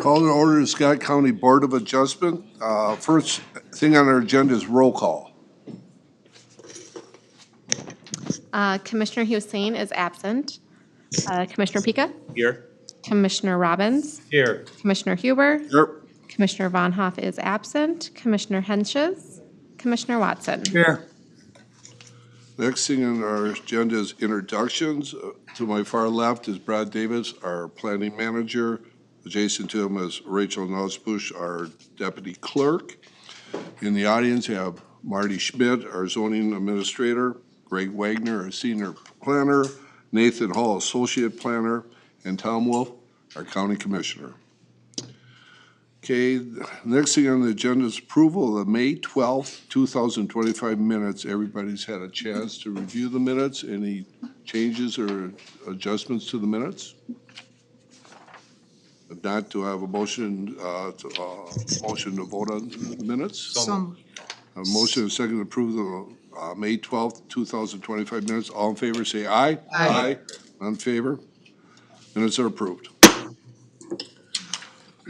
Call to order the Scott County Board of Adjustment. First thing on our agenda is roll call. Commissioner Hussein is absent. Commissioner Pika? Here. Commissioner Robbins? Here. Commissioner Huber? Here. Commissioner Von Hoff is absent. Commissioner Henches? Commissioner Watson? Here. Next thing on our agenda is introductions. To my far left is Brad Davis, our planning manager. Adjacent to him is Rachel Nosbush, our deputy clerk. In the audience, we have Marty Schmidt, our zoning administrator, Greg Wagner, our senior planner, Nathan Hall, associate planner, and Tom Wolf, our county commissioner. Okay, next thing on the agenda is approval of the May 12th, 2025 minutes. Everybody's had a chance to review the minutes. Any changes or adjustments to the minutes? If not, do I have a motion to vote on the minutes? A motion and a second to approve the May 12th, 2025 minutes. All in favor, say aye. Aye. None in favor? Minutes are approved.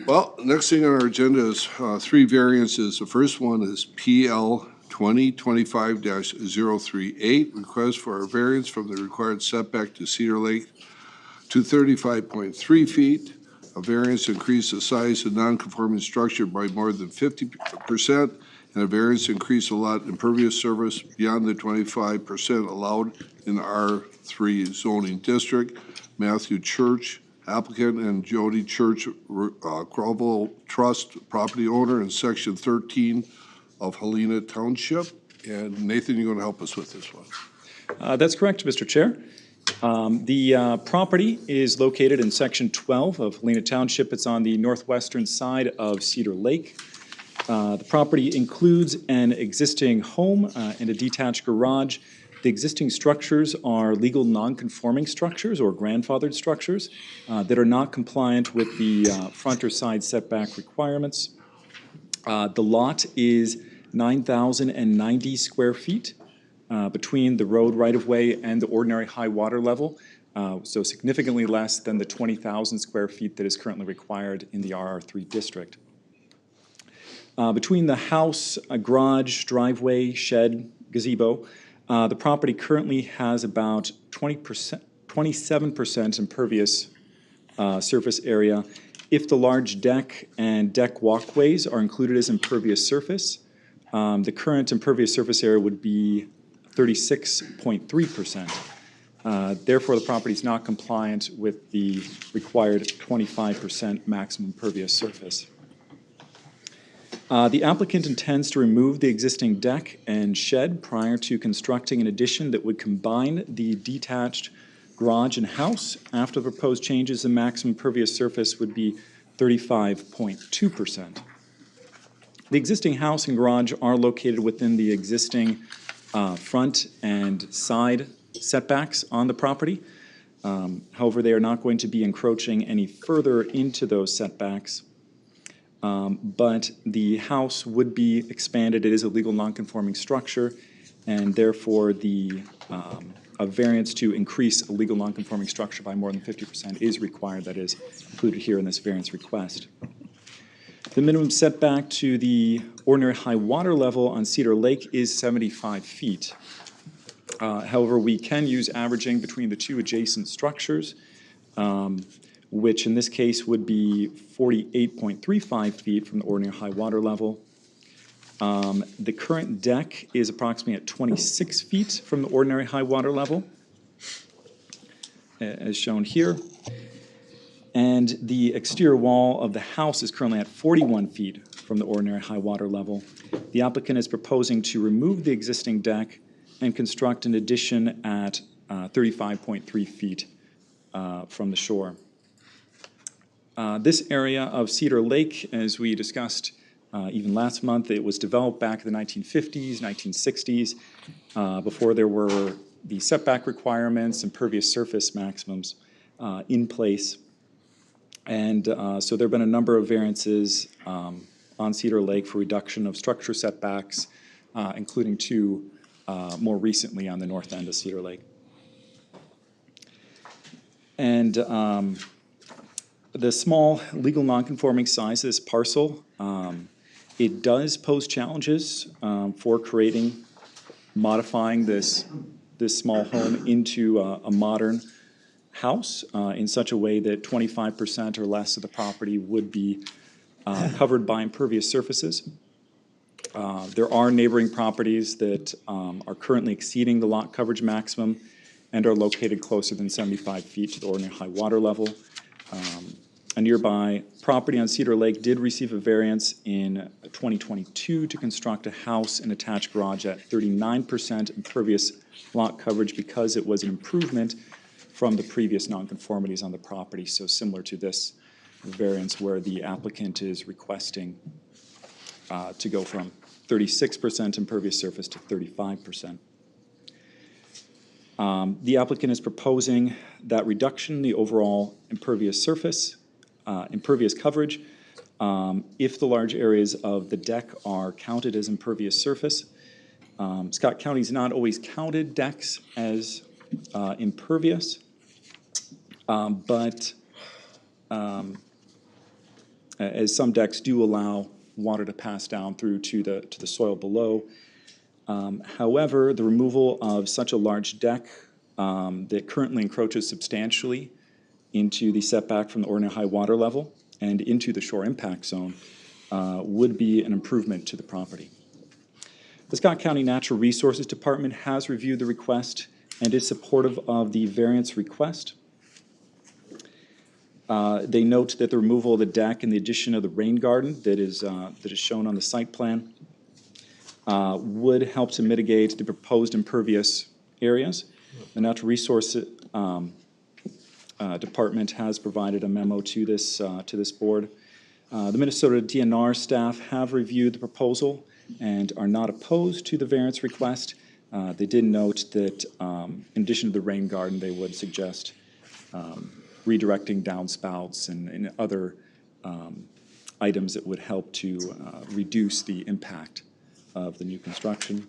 Well, next thing on our agenda is three variances. The first one is PL 2025-038, request for a variance from the required setback to Cedar Lake to 35.3 feet. A variance to increase the size of non-conforming structure by more than 50%, and a variance to increase the lot impervious surface beyond the 25% allowed in the R3 zoning district. Matthew Church, applicant, and Jody Church, Grovel Trust property owner in section 13 of Helena Township. And Nathan, you're going to help us with this one. That's correct, Mr. Chair. The property is located in section 12 of Helena Township. It's on the northwestern side of Cedar Lake. The property includes an existing home and a detached garage. The existing structures are legal non-conforming structures or grandfathered structures that are not compliant with the front or side setback requirements. The lot is 9,090 square feet between the road right-of-way and the ordinary high water level, so significantly less than the 20,000 square feet that is currently required in the RR3 district. Between the house, a garage, driveway, shed, gazebo, the property currently has about 27% impervious surface area. If the large deck and deck walkways are included as impervious surface, the current impervious surface area would be 36.3%. Therefore, the property is not compliant with the required 25% maximum impervious surface. The applicant intends to remove the existing deck and shed prior to constructing an addition that would combine the detached garage and house. After the proposed changes, the maximum impervious surface would be 35.2%. The existing house and garage are located within the existing front and side setbacks on the property. However, they are not going to be encroaching any further into those setbacks. But the house would be expanded. It is a legal non-conforming structure, and therefore a variance to increase a legal non-conforming structure by more than 50% is required. That is included here in this variance request. The minimum setback to the ordinary high water level on Cedar Lake is 75 feet. However, we can use averaging between the two adjacent structures, which in this case would be 48.35 feet from the ordinary high water level. The current deck is approximately at 26 feet from the ordinary high water level, as shown here. And the exterior wall of the house is currently at 41 feet from the ordinary high water level. The applicant is proposing to remove the existing deck and construct an addition at 35.3 feet from the shore. This area of Cedar Lake, as we discussed even last month, it was developed back in the 1950s, 1960s, before there were the setback requirements, impervious surface maximums in place. And so there have been a number of variances on Cedar Lake for reduction of structure setbacks, including two more recently on the north end of Cedar Lake. And the small legal nonconforming size of this parcel, it does pose challenges for modifying this small home into a modern house in such a way that 25% or less of the property would be covered by impervious surfaces. There are neighboring properties that are currently exceeding the lot coverage maximum and are located closer than 75 feet to the ordinary high water level. A nearby property on Cedar Lake did receive a variance in 2022 to construct a house and attached garage at 39% impervious lot coverage because it was an improvement from the previous nonconformities on the property. So similar to this variance where the applicant is requesting to go from 36% impervious surface to 35%. The applicant is proposing that reduction in the overall impervious surface, impervious coverage, if the large areas of the deck are counted as impervious surface. Scott County's not always counted decks as impervious, but as some decks do allow water to pass down through to the soil below. However, the removal of such a large deck that currently encroaches substantially into the setback from the ordinary high water level and into the shore impact zone would be an improvement to the property. The Scott County Natural Resources Department has reviewed the request and is supportive of the variance request. They note that the removal of the deck and the addition of the rain garden that is shown on the site plan would help to mitigate the proposed impervious areas. The Natural Resources Department has provided a memo to this board. The Minnesota DNR staff have reviewed the proposal and are not opposed to the variance request. They did note that in addition to the rain garden, they would suggest redirecting downspouts and other items that would help to reduce the impact of the new construction.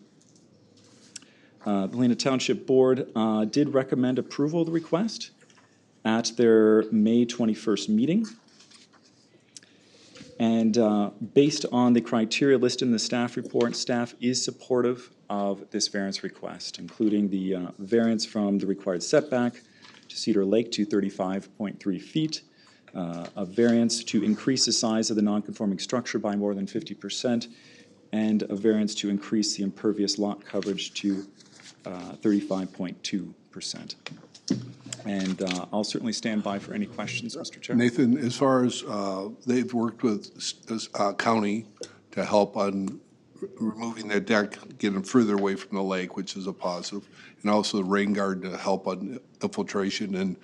The Helena Township Board did recommend approval of the request at their May 21st meeting. And based on the criteria listed in the staff report, staff is supportive of this variance request, including the variance from the required setback to Cedar Lake to 35.3 feet, a variance to increase the size of the nonconforming structure by more than 50%, and a variance to increase the impervious lot coverage to 35.2%. And I'll certainly stand by for any questions, Mr. Chair. Nathan, as far as they've worked with county to help on removing that deck, getting further away from the lake, which is a positive, and also the rain garden to help on infiltration and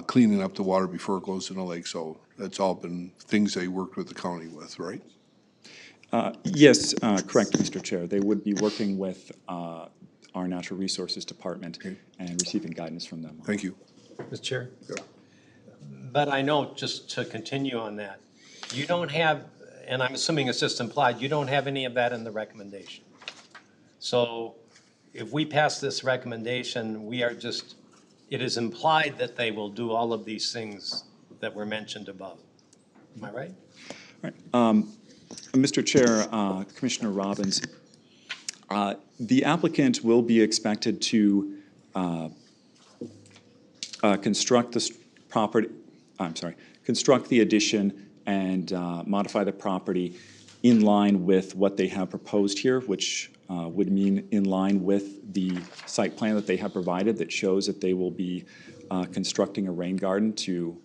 cleaning up the water before it goes in the lake. So that's all been things they worked with the county with, right? Yes, correct, Mr. Chair. They would be working with our Natural Resources Department and receiving guidance from them. Thank you. Mr. Chair? Yeah. But I know, just to continue on that, you don't have, and I'm assuming it's just implied, you don't have any of that in the recommendation. So if we pass this recommendation, we are just, it is implied that they will do all of these things that were mentioned above. Am I right? All right. Mr. Chair, Commissioner Robbins, the applicant will be expected to construct this property, construct the addition and modify the property in line with what they have proposed here, which would mean in line with the site plan that they have provided that shows that they will be constructing a rain garden to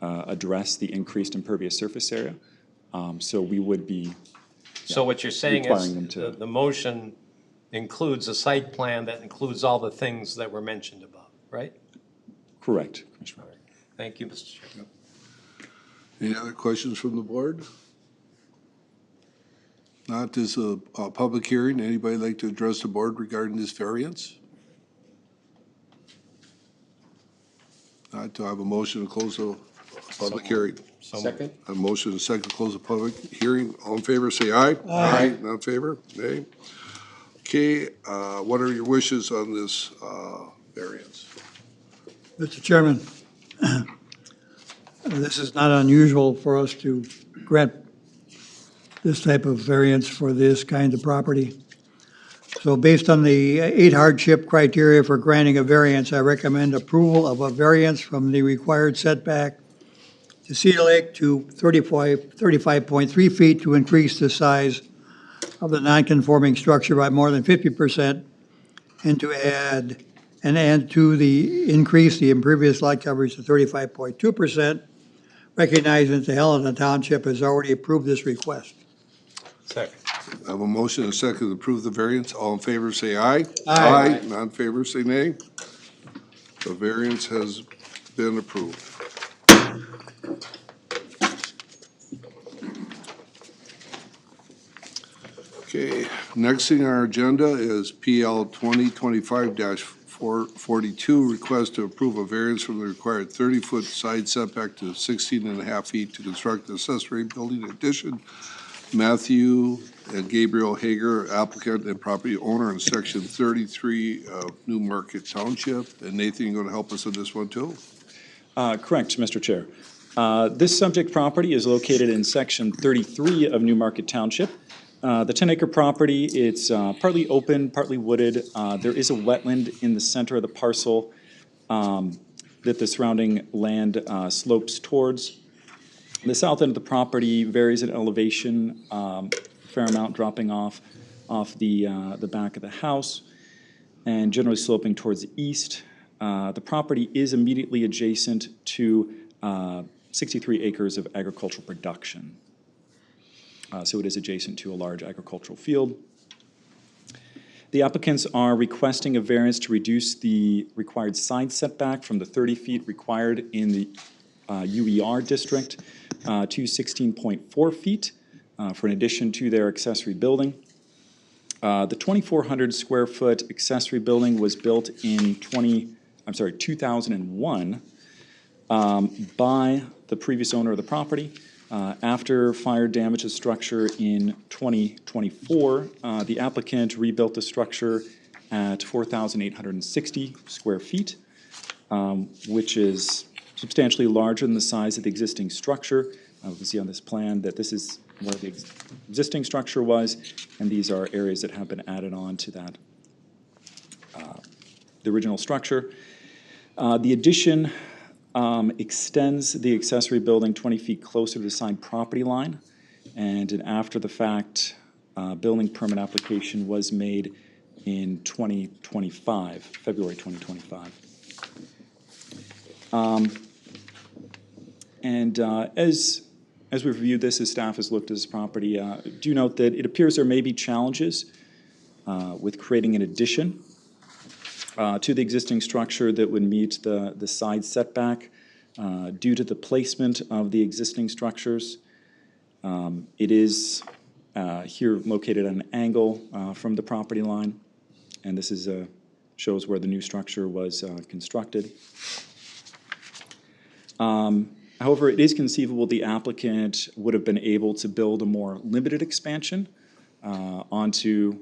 address the increased impervious surface area. So we would be So what you're saying requiring them is to- the motion includes a site plan that includes all the things that were mentioned above, right? correct, Commissioner. Thank you, Mr. Chair. Any other questions from the board? Not, this is a public hearing. Anybody like to address the board regarding this variance? Not, do I have a motion to close the public hearing? Second? A motion and a second to close the public hearing. All in favor, say aye. Aye. Not in favor? Nay. Okay, what are your wishes on this variance? Mr. Chairman, This is not unusual for us to grant this type of variance for this kind of property. So based on the 8 hardship criteria for granting a variance, I recommend approval of a variance from the required setback to Cedar Lake to 35.3 feet to increase the size of the non-conforming structure by more than 50% and to add, and to the increase the impervious lot coverage to 35.2%, recognizing that the Helena Township has already approved this request. Second. I have a motion and a second to approve the variance. All in favor, say aye. Aye. None in favor, say nay. The variance has been approved. Okay, next thing on our agenda is PL 2025-442, request to approve a variance from the required 30-foot side setback to 16.5 feet to construct an accessory building addition. Matthew and Gabriel Hager, applicant and property owner in section 33 of New Market Township. And Nathan, you going to help us on this one too? Correct, Mr. Chair. This subject property is located in section 33 of New Market Township. The 10-acre property, it's partly open, partly wooded. There is a wetland in the center of the parcel that the surrounding land slopes towards. The south end of the property varies in elevation, fair amount dropping off the back of the house and generally sloping towards the east. The property is immediately adjacent to 63 acres of agricultural production. So it is adjacent to a large agricultural field. The applicants are requesting a variance to reduce the required side setback from the 30 feet required in the UER district to 16.4 feet for an addition to their accessory building. The 2,400 square foot accessory building was built in 2001 by the previous owner of the property. After fire damaged the structure in 2024, the applicant rebuilt the structure at 4,860 square feet, which is substantially larger than the size of the existing structure. We can see on this plan that this is where the existing structure was, and these are areas that have been added on to that, the original structure. The addition extends the accessory building 20 feet closer to the side property line, and an after-the-fact building permit application was made in 2025, February 2025. As we've reviewed this, as staff has looked at this property, do note that it appears there may be challenges with creating an addition to the existing structure that would meet the side setback due to the placement of the existing structures. It is here located at an angle from the property line, and this is shows where the new structure was constructed. However, it is conceivable the applicant would have been able to build a more limited expansion onto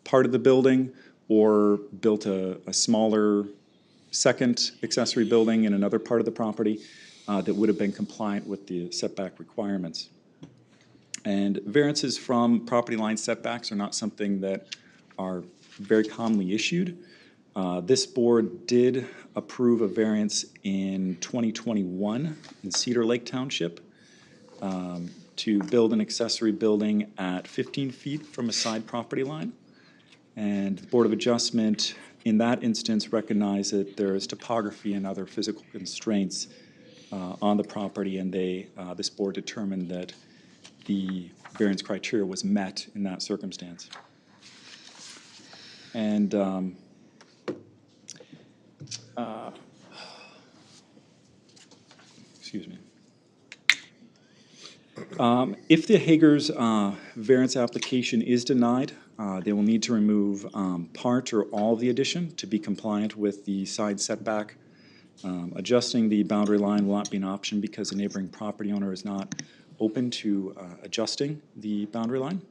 part of the building, or built a smaller second accessory building in another part of the property that would have been compliant with the setback requirements. And variances from property line setbacks are not something that are very commonly issued. This board did approve a variance in 2021 in Cedar Lake Township to build an accessory building at 15 feet from a side property line. And the Board of Adjustment in that instance recognized that there is topography and other physical constraints on the property, and this board determined that the variance criteria was met in that circumstance. And excuse me. If the Hager's variance application is denied, they will need to remove part or all of the addition to be compliant with the side setback. Adjusting the boundary line will not be an option because the neighboring property owner is not open to adjusting the boundary line.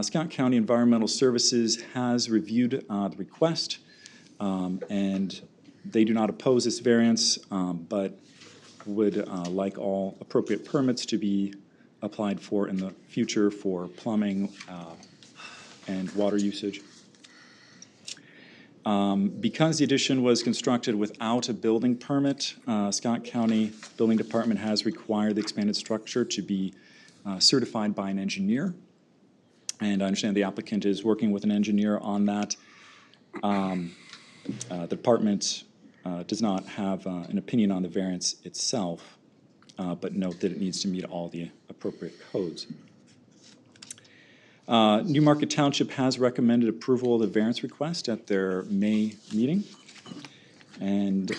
Scott County Environmental Services has reviewed the request and They do not oppose this variance, but would like all appropriate permits to be applied for in the future for plumbing and water usage. Because the addition was constructed without a building permit, Scott County Building Department has required the expanded structure to be certified by an engineer. And I understand the applicant is working with an engineer on that. The department does not have an opinion on the variance itself, but note that it needs to meet all the appropriate codes. Newmarket Township has recommended approval of the variance request at their May meeting. And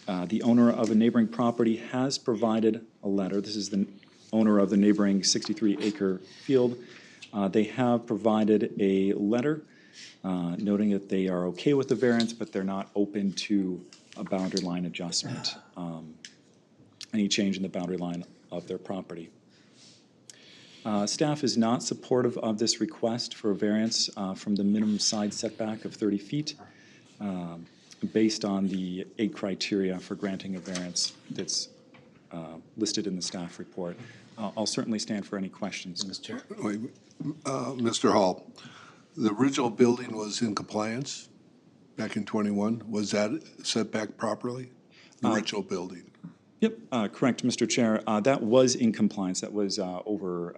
the owner of a neighboring property has provided a letter. This is the owner of the neighboring 63-acre field. They have provided a letter noting that they are okay with the variance, but they're not open to a boundary line adjustment, any change in the boundary line of their property. Staff is not supportive of this request for a variance from the minimum side setback of 30 feet based on the 8 criteria for granting a variance that's listed in the staff report. I'll certainly stand for any questions. Mr. Chair. Wait, Mr. Hall, the original building was in compliance back in '21. Was that set back properly? The original building? Yep, correct, Mr. Chair. That was in compliance. That was over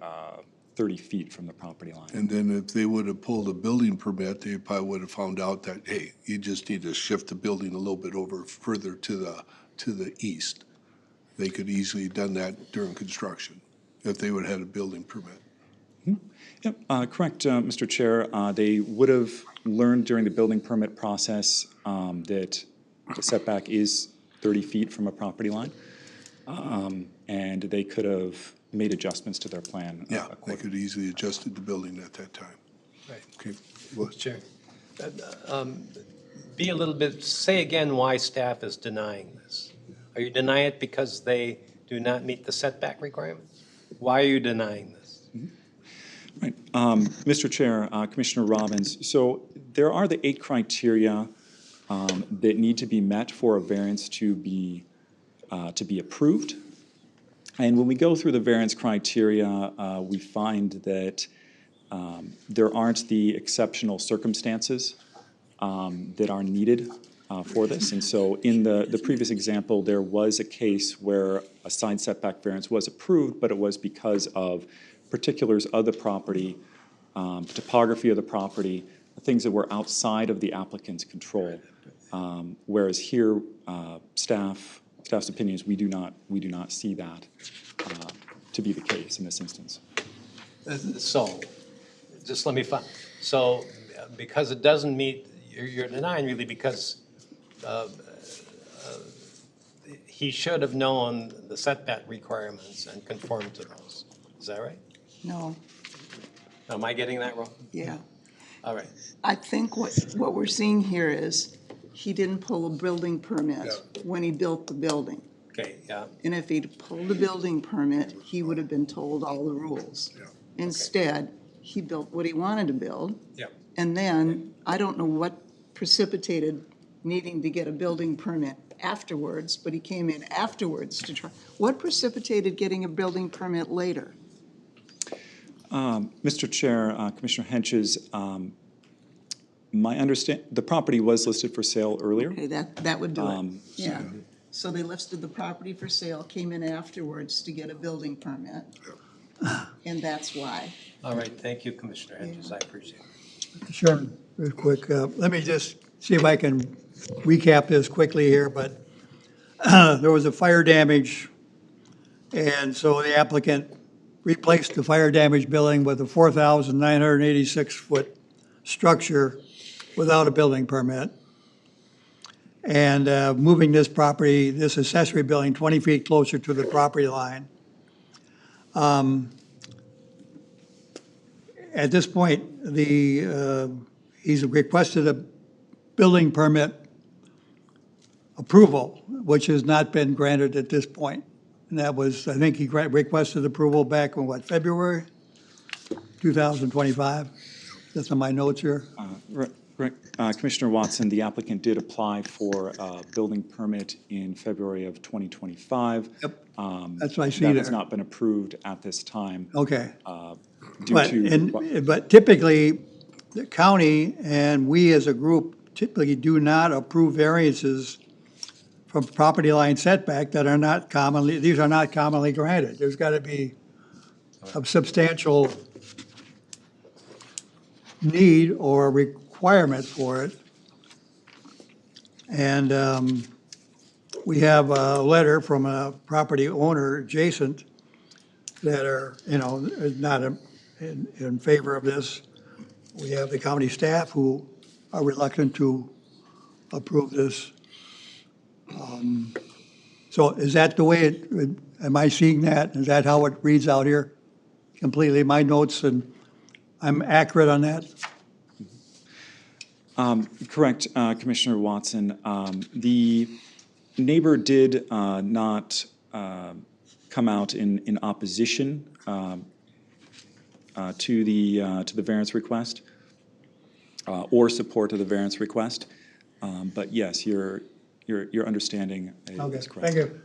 30 feet from the property line. And then if they would have pulled a building permit, they probably would have found out that, hey, you just need to shift the building a little bit over further to the east. They could easily have done that during construction if they would have had a building permit. Yep, correct, Mr. Chair. They would have learned during the building permit process that the setback is 30 feet from a property line. And they could have made adjustments to their plan. Yeah, they could easily adjusted the building at that time. Right. Okay. Well, Chair. Be a little bit, say again why staff is denying this. Are you denying it because they do not meet the setback requirements? Why are you denying this? Right. Mr. Chair, Commissioner Robbins, so there are the 8 criteria that need to be met for a variance to be approved. And when we go through the variance criteria, we find that there aren't the exceptional circumstances that are needed for this. And so in the previous example, there was a case where a side setback variance was approved, but it was because of particulars of the property, topography of the property, things that were outside of the applicant's control. Whereas here, staff's opinion is we do not see that to be the case in this instance. So, just let me find, so because it doesn't meet, you're denying really because he should have known the setback requirements and conformed to those. Is that right? No, Am I getting that wrong? yeah. All right. I think what we're seeing here is he didn't pull a building permit when he built the building. Okay, yeah. And if he'd pulled a building permit, he would have been told all the rules. Instead, he built what he wanted to build. Yeah. And then, I don't know what precipitated needing to get a building permit afterwards, but he came in afterwards to try. What precipitated getting a building permit later? Mr. Chair, Commissioner Henches, the property was listed for sale earlier. Okay, that would do it. Yeah. So they listed the property for sale, came in afterwards to get a building permit. And that's why. All right, thank you, Commissioner Hedges, I appreciate it. Mr. Chairman, real quick, let me just see if I can recap this quickly here, but there was a fire damage, and so the applicant replaced the fire damage building with a 4,986-foot structure without a building permit. And moving this property, this accessory building 20 feet closer to the property line. At this point, he's requested a building permit approval, which has not been granted at this point. And that was, I think he requested approval back in February 2025? That's on my notes here. Correct. Commissioner Watson, the applicant did apply for a building permit in February of 2025. Yep, that's what I see That has there. not been approved at this time Okay. due But, to. but typically, the county and we as a group typically do not approve variances from property line setback that are not commonly, these are not commonly granted. There's got to be a substantial need or requirement for it. And we have a letter from a property owner adjacent that are, not in favor of this. We have the county staff who are reluctant to approve this. So is that the way am I seeing that? Is that how it reads out here? Completely my notes, and I'm accurate on that? Correct, Commissioner Watson. The neighbor did not come out in opposition to the variance request or support of the variance request. But yes, your understanding Okay, is correct. thank you.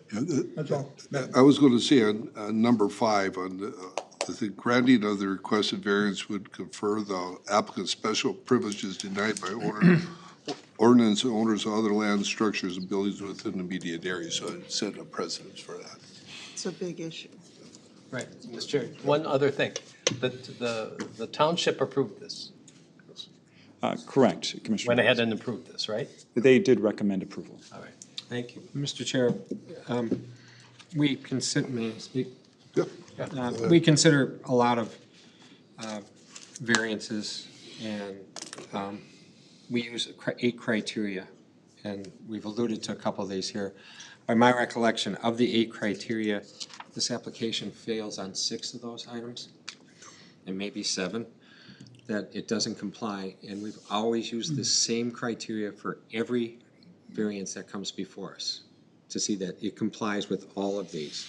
That's all. I was going to say on number 5, on the granting of the requested variance would confer the applicant's special privileges denied by ordinance and owners of other land, structures, and buildings within the immediate area. So it set a precedence for that. It's a big issue. Right, Mr. Chair, one other thing, the township approved this, Correct, Commissioner. went ahead and approved this, right? They did recommend approval. All right, thank you. Mr. Chair, we consider, may I speak? Yep. We consider a lot of variances, and we use 8 criteria, and we've alluded to a couple of these here. By my recollection, of the 8 criteria, this application fails on 6 of those items, and maybe 7, that it doesn't comply, and we've always used the same criteria for every variance that comes before us, to see that it complies with all of these.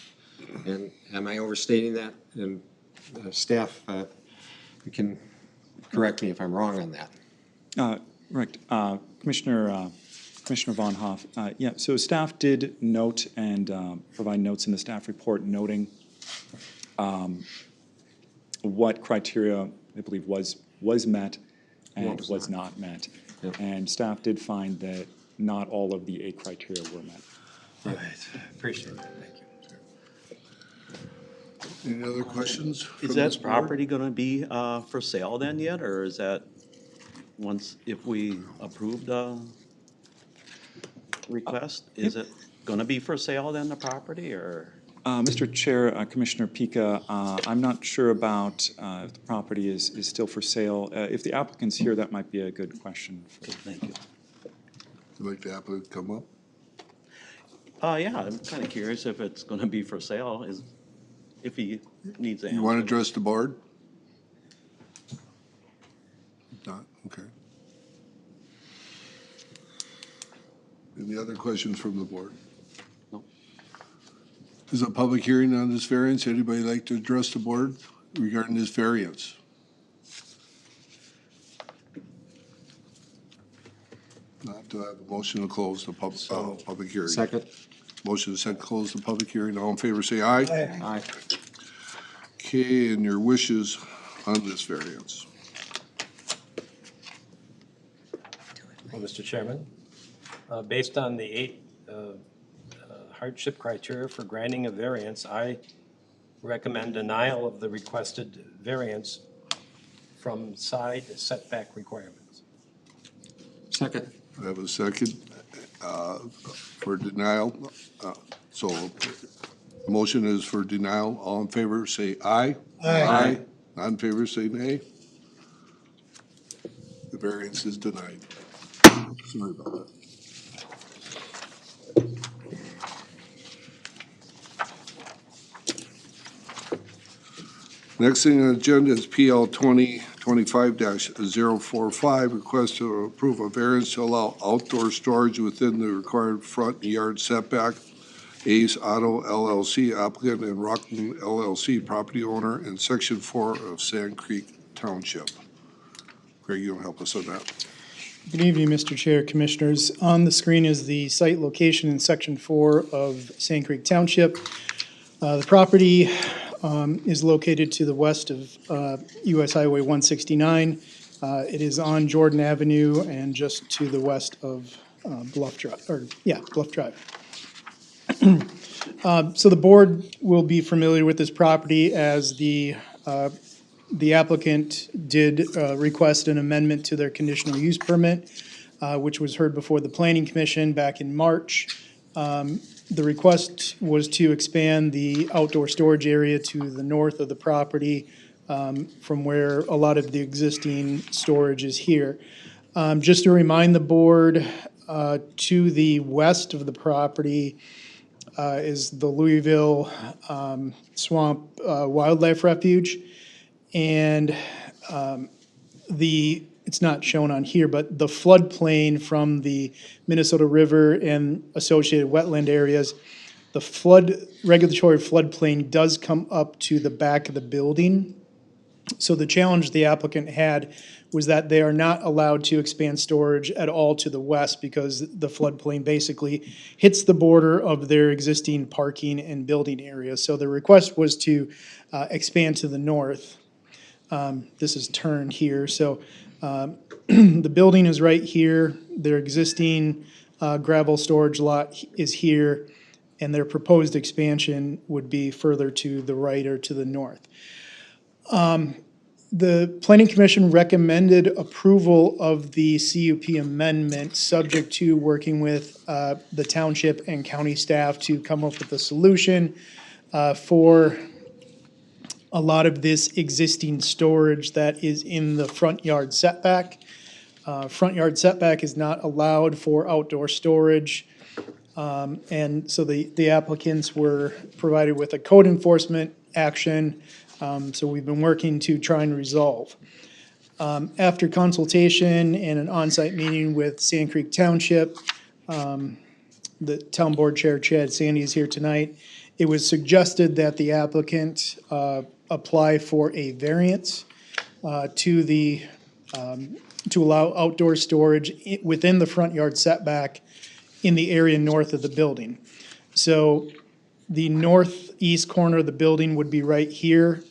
And am I overstating that? And staff, you can correct me if I'm wrong on that. Right, Commissioner Von Hoff, yeah, so staff did note and provide notes in the staff report noting what criteria, I believe, was met and was not met. Yep. And staff did find that not all of the 8 criteria were met. All right, appreciate it, thank you. Any other questions? from Is this that board? property gonna be for sale then yet, or is that once, if we approve the request, is it gonna be for sale then, the property, or? Mr. Chair, Commissioner Pika, I'm not sure about if the property is still for sale. If the applicant's here, that might be a good question. Thank you. Would like the applicant to come up? Yeah, I'm kinda curious if it's gonna be for sale, if he needs a. You want to address the board? Not, okay. Any other questions from the board? No. Is a public hearing on this variance? Anybody like to address the board regarding this variance? Not to have a motion to close the public hearing. Second? Motion to second close the public hearing. All in favor, say aye. Aye. Okay, and your wishes on this variance? Well, Mr. Chairman, based on the 8 hardship criteria for granting a variance, I recommend denial of the requested variance from side setback requirements. Second. I have a second for denial. So the motion is for denial. All in favor, say aye. Aye. Not in favor, say nay. The variance is denied. Sorry about that. Next thing on the agenda is PL 2025-045, request to approve a variance to allow outdoor storage within the required front yard setback. Ace Auto LLC applicant and Rockland LLC property owner in Section 4 of Sand Creek Township. Greg, you want to help us on that? Good evening, Mr. Chair, Commissioners. On the screen is the site location in Section 4 of Sand Creek Township. The property is located to the west of US Highway 169. It is on Jordan Avenue and just to the west of Bluff Drive, Bluff Drive. So the board will be familiar with this property as the applicant did request an amendment to their conditional use permit, which was heard before the Planning Commission back in March. The request was to expand the outdoor storage area to the north of the property from where a lot of the existing storage is here. Just to remind the board, to the west of the property is the Louisville Swamp Wildlife Refuge. And it's not shown on here, but the floodplain from the Minnesota River and associated wetland areas, the regulatory floodplain does come up to the back of the building. So the challenge the applicant had was that they are not allowed to expand storage at all to the west because the floodplain basically hits the border of their existing parking and building areas. So the request was to expand to the north. This is turned here, so the building is right here, their existing gravel storage lot is here, and their proposed expansion would be further to the right or to the north. The Planning Commission recommended approval of the CUP amendment, subject to working with the township and county staff to come up with a solution for a lot of this existing storage that is in the front yard setback. Front yard setback is not allowed for outdoor storage. And so the applicants were provided with a code enforcement action. So we've been working to try and resolve. After consultation and an on-site meeting with Sand Creek Township, the town board chair, Chad Sandy, is here tonight. It was suggested that the applicant apply for a variance to allow outdoor storage within the front yard setback in the area north of the building. So the northeast corner of the building would be right here.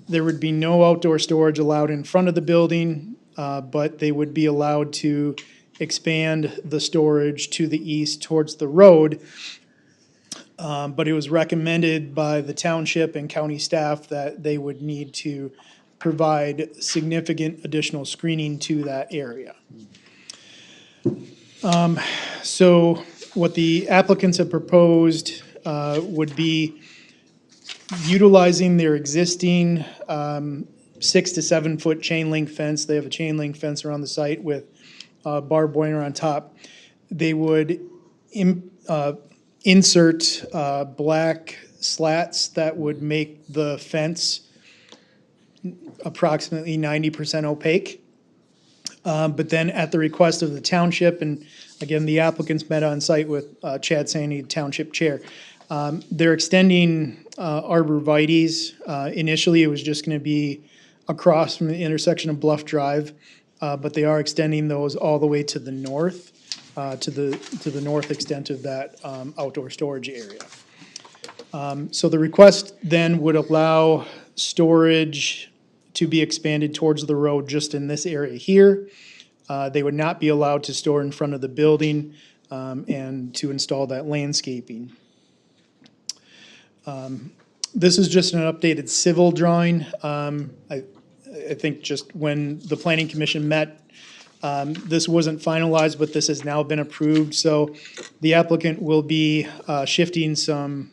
There would be no outdoor storage allowed in front of the building, but they would be allowed to expand the storage to the east towards the road. But it was recommended by the township and county staff that they would need to provide significant additional screening to that area. So what the applicants have proposed would be utilizing their existing 6 to 7 foot chain link fence. They have a chain link fence around the site with barbed wire on top. They would insert black slats that would make the fence approximately 90% opaque. But then at the request of the township, and again, the applicants met on site with Chad Sandy, township chair. They're extending arborvitaes. Initially, it was just going to be across from the intersection of Bluff Drive, but they are extending those all the way to the north, to the north extent of that outdoor storage area. So the request then would allow storage to be expanded towards the road just in this area here. They would not be allowed to store in front of the building and to install that landscaping. This is just an updated civil drawing. I think just when the Planning Commission met, this wasn't finalized, but this has now been approved. So the applicant will be shifting some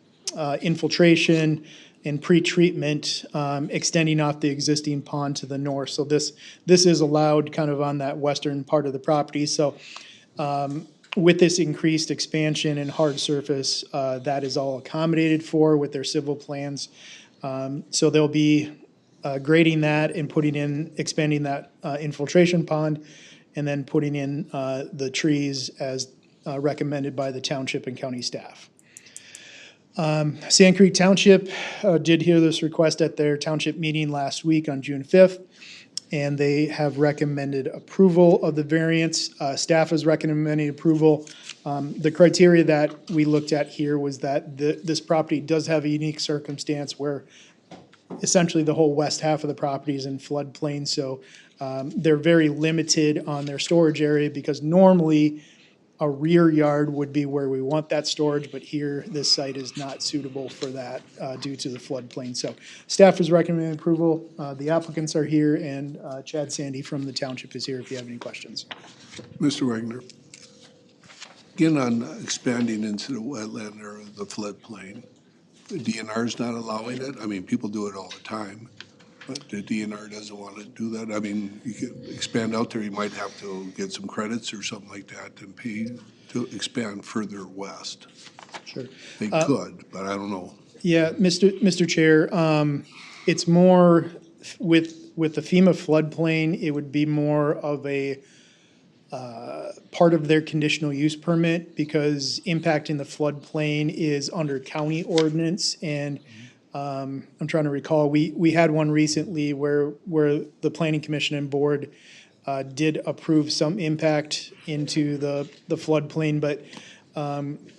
infiltration and pre-treatment, extending off the existing pond to the north. So this is allowed kind of on that western part of the property. So with this increased expansion and hard surface, that is all accommodated for with their civil plans. So they'll be grading that and expanding that infiltration pond, and then putting in the trees as recommended by the township and county staff. Sand Creek Township did hear this request at their township meeting last week on June 5th. and they have recommended approval of the variance. Staff is recommending approval. The criteria that we looked at here was that this property does have a unique circumstance where essentially the whole west half of the property is in floodplain, so they're very limited on their storage area because normally a rear yard would be where we want that storage, but here, this site is not suitable for that due to the floodplain. So staff is recommending approval. The applicants are here, and Chad Sandy from the township is here if you have any questions. Mr. Wagner, again on expanding into the wetland or the floodplain, the DNR is not allowing it? I mean, people do it all the time, but the DNR doesn't want to do that? I mean, you can expand out there, you might have to get some credits or something like that and pay to expand further west. Sure. They could, but I don't know. Yeah, Mr. Chair, it's more with the FEMA floodplain, it would be more of a part of their conditional use permit because impacting the floodplain is under county ordinance. And I'm trying to recall, we had one recently where the planning commission and board did approve some impact into the floodplain, but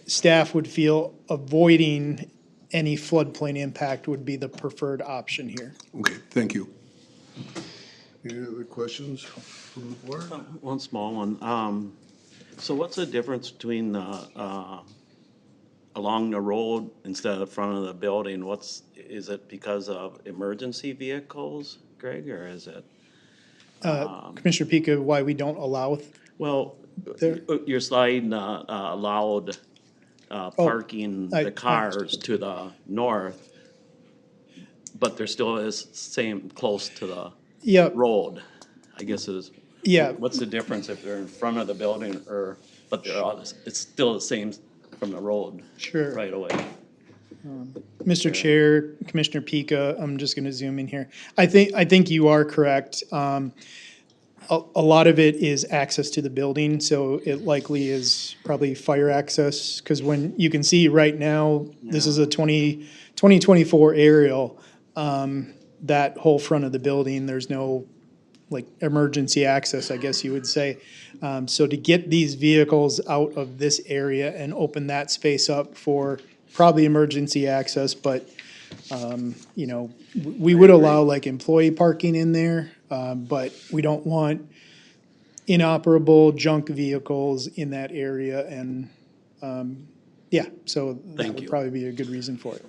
staff would feel avoiding any floodplain impact would be the preferred option here. Okay, thank you. Any other questions from the board? One small one. So what's the difference between along the road instead of front of the building? Is it because of emergency vehicles, Greg, or is it? Commissioner Pika, why we don't allow, Well, There- your slide allowed parking I- the cars to the north, but there still is same, close to the yeah, road, I guess is. yeah, What's the difference if they're in front of the building or, but they're all, it's still the same from the road sure. right away? Mr. Chair, Commissioner Pika, I'm just gonna zoom in here. I think you are correct. A lot of it is access to the building, so it likely is probably fire access. Cause when, you can see right now, this is a 2024 aerial. That whole front of the building, there's no like emergency access, I guess you would say. So to get these vehicles out of this area and open that space up for probably emergency access, but, you know, we would allow like employee parking in there, but we don't want inoperable junk vehicles in that area and, yeah, so that Thank would you. probably be a good reason for it.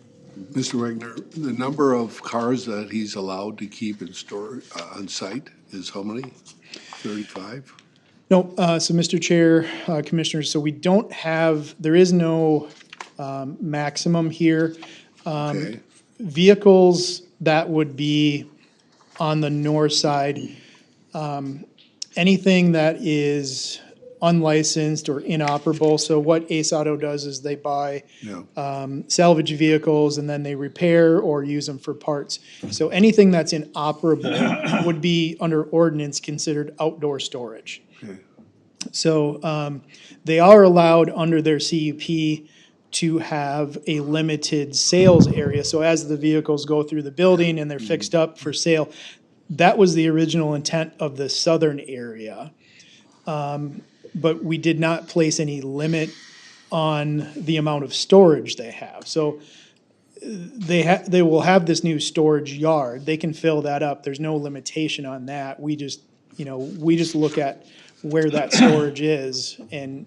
Mr. Wagner, the number of cars that he's allowed to keep in store, on site is how many? 35? No, so Mr. Chair, Commissioners, so we don't have, there is no maximum here. Okay, Vehicles that would be on the north side, anything that is unlicensed or inoperable. So what Ace Auto does is they buy yeah, salvage vehicles and then they repair or use them for parts. So anything that's inoperable would be under ordinance considered outdoor storage. okay. So they are allowed under their CUP to have a limited sales area. So as the vehicles go through the building and they're fixed up for sale, that was the original intent of the southern area. But we did not place any limit on the amount of storage they have. So they will have this new storage yard. They can fill that up. There's no limitation on that. We just look at where that storage is and,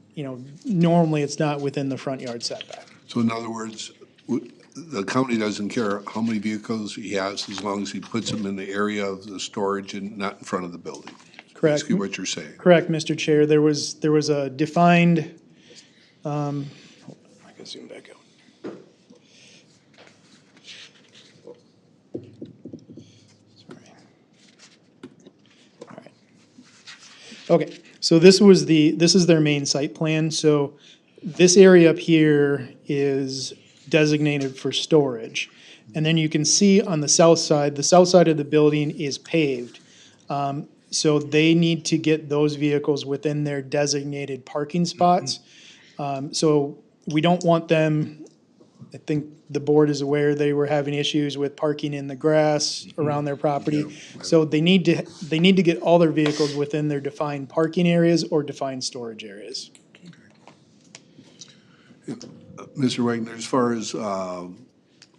normally it's not within the front yard setback. So in other words, the county doesn't care how many vehicles he has as long as he puts them in the area of the storage and not in front of the building. Correct. Basically what you're saying. Correct, Mr. Chair. There was a defined, hold on, I can zoom back out. Sorry. All right. Okay, so this is their main site plan. So this area up here is designated for storage. And then you can see on the south side of the building is paved. So they need to get those vehicles within their designated parking spots. So we don't want them I think the board is aware they were having issues with parking in the grass around their property. So they need to get all their vehicles within their defined parking areas or defined storage areas. Mr. Wagner, as far as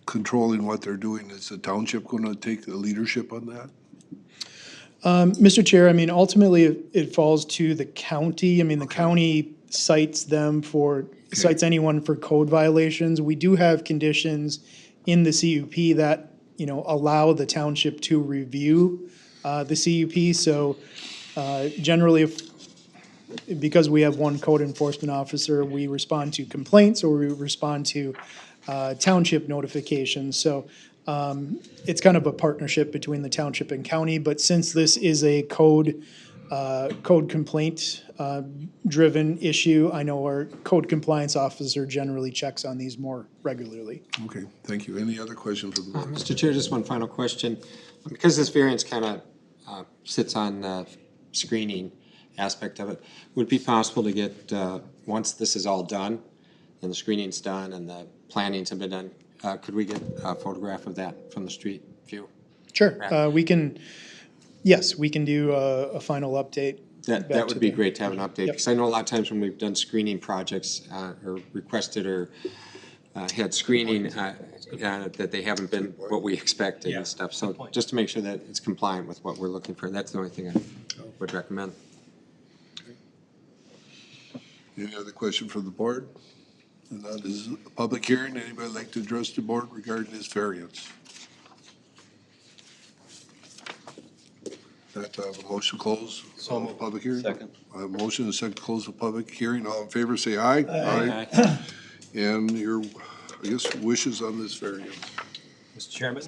controlling what they're doing, is the township going to take the leadership on that? Mr. Chair, I mean, ultimately, it falls to the county. I mean, the county cites anyone for code violations. We do have conditions in the CUP that, allow the township to review the CUP. So generally, because we have one code enforcement officer, we respond to complaints or we respond to township notifications. So it's kind of a partnership between the township and county, but since this is a code complaint driven issue, I know our code compliance officer generally checks on these more regularly. Okay, thank you. Any other questions for the board? Mr. Chair, just one final question. Because this variance kind of sits on the screening aspect of it, would it be possible to get, once this is all done, and the screening's done and the plannings have been done, could we get a photograph of that from the street view? Sure, we can do a final update. back That to would be the- great to have an update, because I know a lot of times when we've done screening projects, or requested or had screening, that they haven't been what we expected and stuff. So just to make sure that it's compliant with what we're looking for, that's the only thing I would recommend. Any other question from the board? And that is a public hearing. Anybody like to address the board regarding this variance? That have a motion close. So moved. Public hearing? Second. I have a motion and a second to close the public hearing. All in favor, say aye. Aye. And your, I guess, wishes on this variance? Mr. Chairman,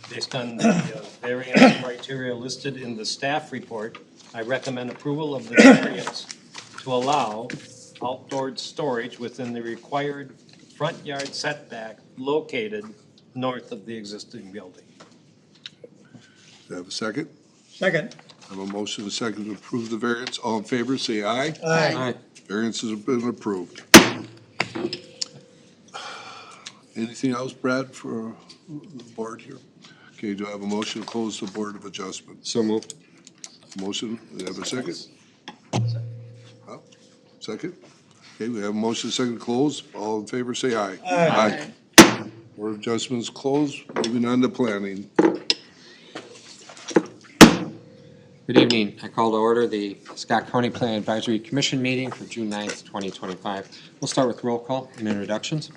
based on the variance criteria listed in the staff report, I recommend approval of the variance to allow outdoor storage within the required front yard setback located north of the existing building. Do I have a second? Second. I have a motion and a second to approve the variance. All in favor, say aye. Aye. Variances have been approved. Anything else, Brad, for the board here? Okay, do I have a motion to close the Board of Adjustment? So moved. Motion, do I have a second? Huh? Second? Okay, we have a motion, second to close. All in favor, say aye. Aye. Board of Adjustments closed. Moving on to planning. Good evening. I call to order the Scott County Plan Advisory Commission meeting for June 9th, 2025. We'll start with roll call and introductions.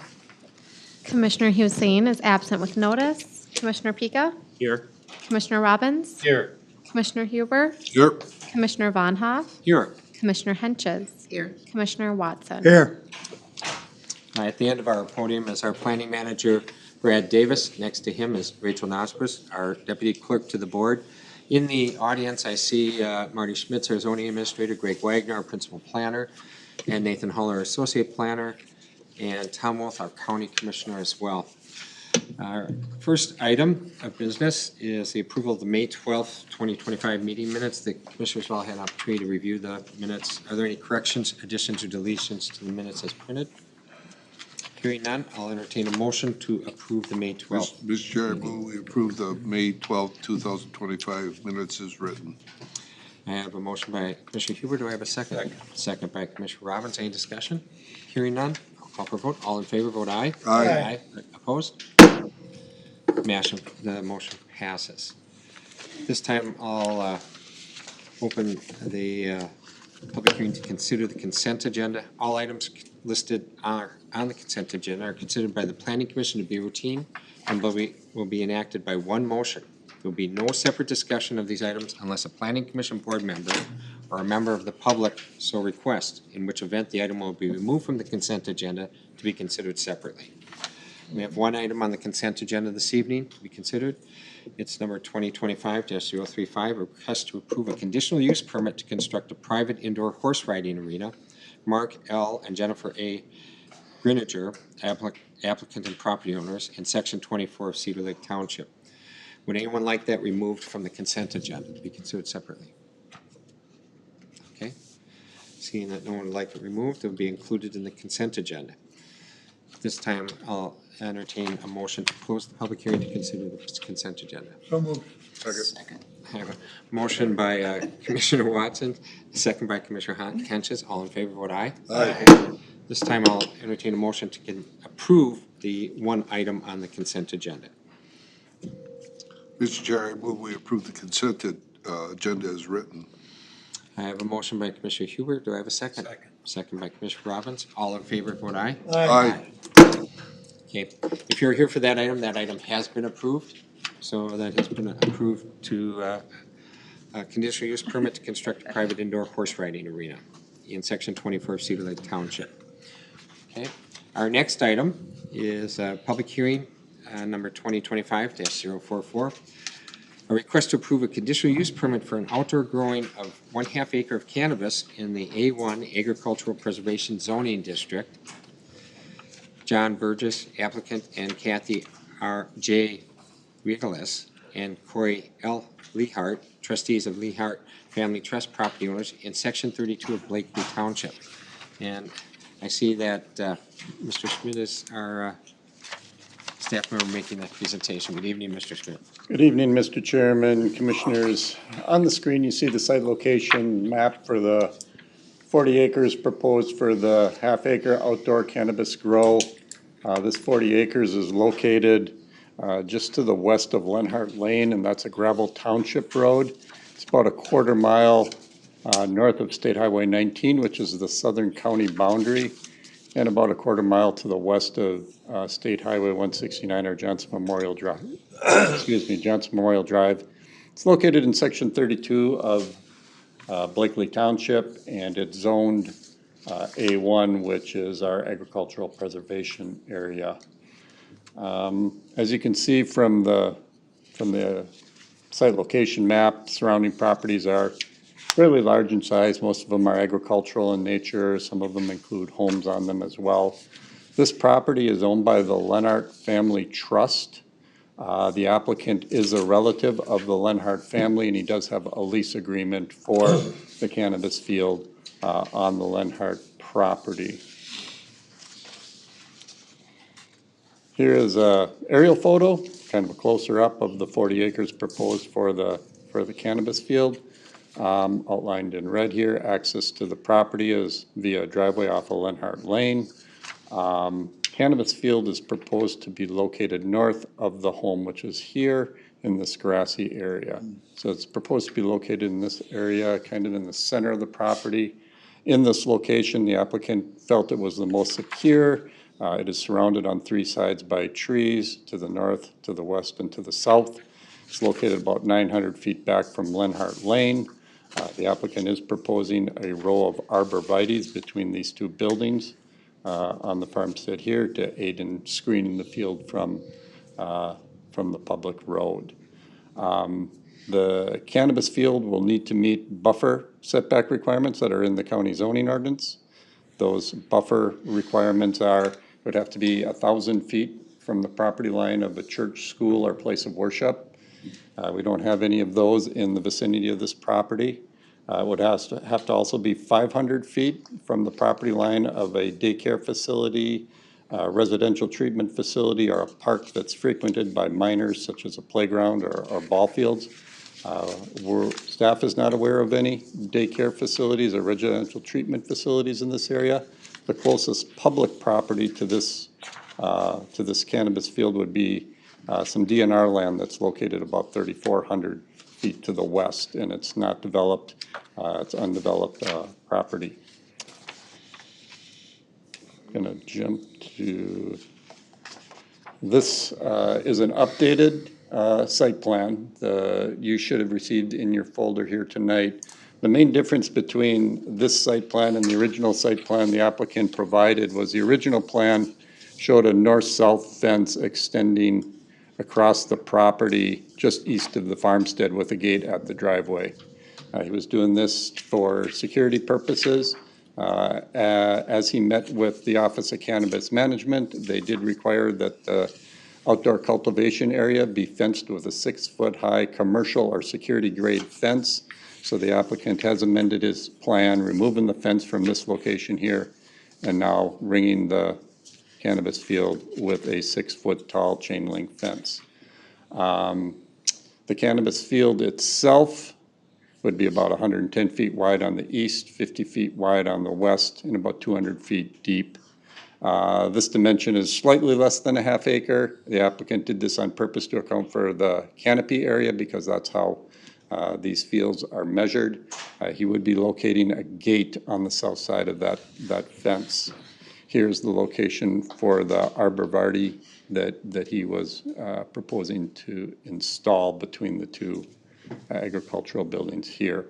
Commissioner Hussein is absent with notice. Commissioner Pika? Here. Commissioner Robbins? Here. Commissioner Huber? Here. Commissioner Von Hoff? Here. Commissioner Henches? Here. Commissioner Watson? Here. At the end of our podium is our planning manager, Brad Davis. Next to him is Rachel Nosbus, our deputy clerk to the board. In the audience, I see Marty Schmitz, our zoning administrator, Greg Wagner, our principal planner, and Nathan Hull, our associate planner, and Tom Wolf, our county commissioner as well. Our first item of business is the approval of the May 12th, 2025 meeting minutes. The commissioners all had an opportunity to review the minutes. Are there any corrections, additions, or deletions to the minutes as printed? Hearing none, I'll entertain a motion to approve the May 12th. Mr. Chair, I move we approve the May 12th, 2025 minutes as written. I have a motion by Commissioner Huber. Do I have a second? Second by Commissioner Robbins. Any discussion? Hearing none, I'll call for a vote. All in favor, vote aye. Aye. Opposed? The motion passes. This time, I'll open the public hearing to consider the consent agenda. All items listed are on the consent agenda are considered by the Planning Commission to be routine and will be enacted by one motion. There will be no separate discussion of these items unless a Planning Commission board member or a member of the public so requests, in which event the item will be removed from the consent agenda to be considered separately. We have one item on the consent agenda this evening to be considered. It's number 2025-035, a request to approve a conditional use permit to construct a private indoor horse riding arena. Mark L. and Jennifer A. Griniger, applicant and property owners, in section 24 of Cedar Lake Township. Would anyone like that removed from the consent agenda to be considered separately? Okay. Seeing that no one would like it removed, it will be included in the consent agenda. This time, I'll entertain a motion to close the public hearing to consider the consent agenda. So moved. Second. I have a motion by Commissioner Watson, second by Commissioner Henches. All in favor, vote aye. Aye. This time I'll entertain a motion to approve the one item on the consent agenda. Mr. Chair, I move we approve the consent agenda as written. I have a motion by Commissioner Hubert. Do I have a second? Second. Second by Commissioner Robbins. All in favor, vote aye. Aye. Okay, if you're here for that item has been approved. So that has been approved to a conditional use permit to construct a private indoor horse riding arena in section 24 of Cedar Lake Township. Okay, our next item is public hearing number 2025-044. A request to approve a conditional use permit for an outdoor growing of 1/2 acre of cannabis in the A1 Agricultural Preservation Zoning District. John Burgess, applicant, and Kathy R.J. Regalis and Corey L. Lehart, trustees of Lehart Family Trust property owners in section 32 of Blakely Township. And I see that Mr. Schmidt is our staff member making that presentation. Good evening, Mr. Schmidt. Good evening, Mr. Chairman, Commissioners. On the screen, you see the site location map for the 40 acres proposed for the 1/2 acre outdoor cannabis grow. This 40 acres is located just to the west of Lenhart Lane, and that's a gravel township road. It's about a 1/4 mile north of State Highway 19, which is the southern county boundary, and about a 1/4 mile to the west of State Highway 169 or Johnson Memorial Drive. Johnson Memorial Drive. It's located in section 32 of Blakely Township, and it's zoned A1, which is our agricultural preservation area. As you can see from the site location map, surrounding properties are fairly large in size. Most of them are agricultural in nature. Some of them include homes on them as well. This property is owned by the Lenhart Family Trust. The applicant is a relative of the Lenhart family, and he does have a lease agreement for the cannabis field on the Lenhart property. Here is a aerial photo, kind of a closer up of the 40 acres proposed for the cannabis field. Outlined in red here, access to the property is via driveway off of Lenhart Lane. Cannabis field is proposed to be located north of the home, which is here in this grassy area. So it's proposed to be located in this area, kind of in the center of the property. In this location, the applicant felt it was the most secure. It is surrounded on 3 sides by trees to the north, to the west, and to the south. It's located about 900 feet back from Lenhart Lane. The applicant is proposing a row of arborvitaes between these 2 buildings on the farmstead here to aid in screening the field from the public road. The cannabis field will need to meet buffer setback requirements that are in the county zoning ordinance. Those buffer requirements would have to be 1,000 feet from the property line of a church, school, or place of worship. We don't have any of those in the vicinity of this property. It would have to also be 500 feet from the property line of a daycare facility, residential treatment facility, or a park that's frequented by minors, such as a playground or ball fields. Staff is not aware of any daycare facilities or residential treatment facilities in this area. The closest public property to this cannabis field would be some DNR land that's located about 3,400 feet to the west, and it's not developed. It's undeveloped property. I'm gonna jump to, this is an updated site plan. You should have received in your folder here tonight. The main difference between this site plan and the original site plan the applicant provided was the original plan showed a north-south fence extending across the property just east of the farmstead with a gate at the driveway. He was doing this for security purposes. As he met with the Office of Cannabis Management, they did require that the outdoor cultivation area be fenced with a 6-foot-high commercial or security-grade fence. So the applicant has amended his plan, removing the fence from this location here, and now bringing the cannabis field with a 6-foot tall chain link fence. The cannabis field itself would be about 110 feet wide on the east, 50 feet wide on the west, and about 200 feet deep. This dimension is slightly less than a half acre. The applicant did this on purpose to account for the canopy area because that's how these fields are measured. He would be locating a gate on the south side of that fence. Here's the location for the arborvitae that he was proposing to install between the two agricultural buildings here.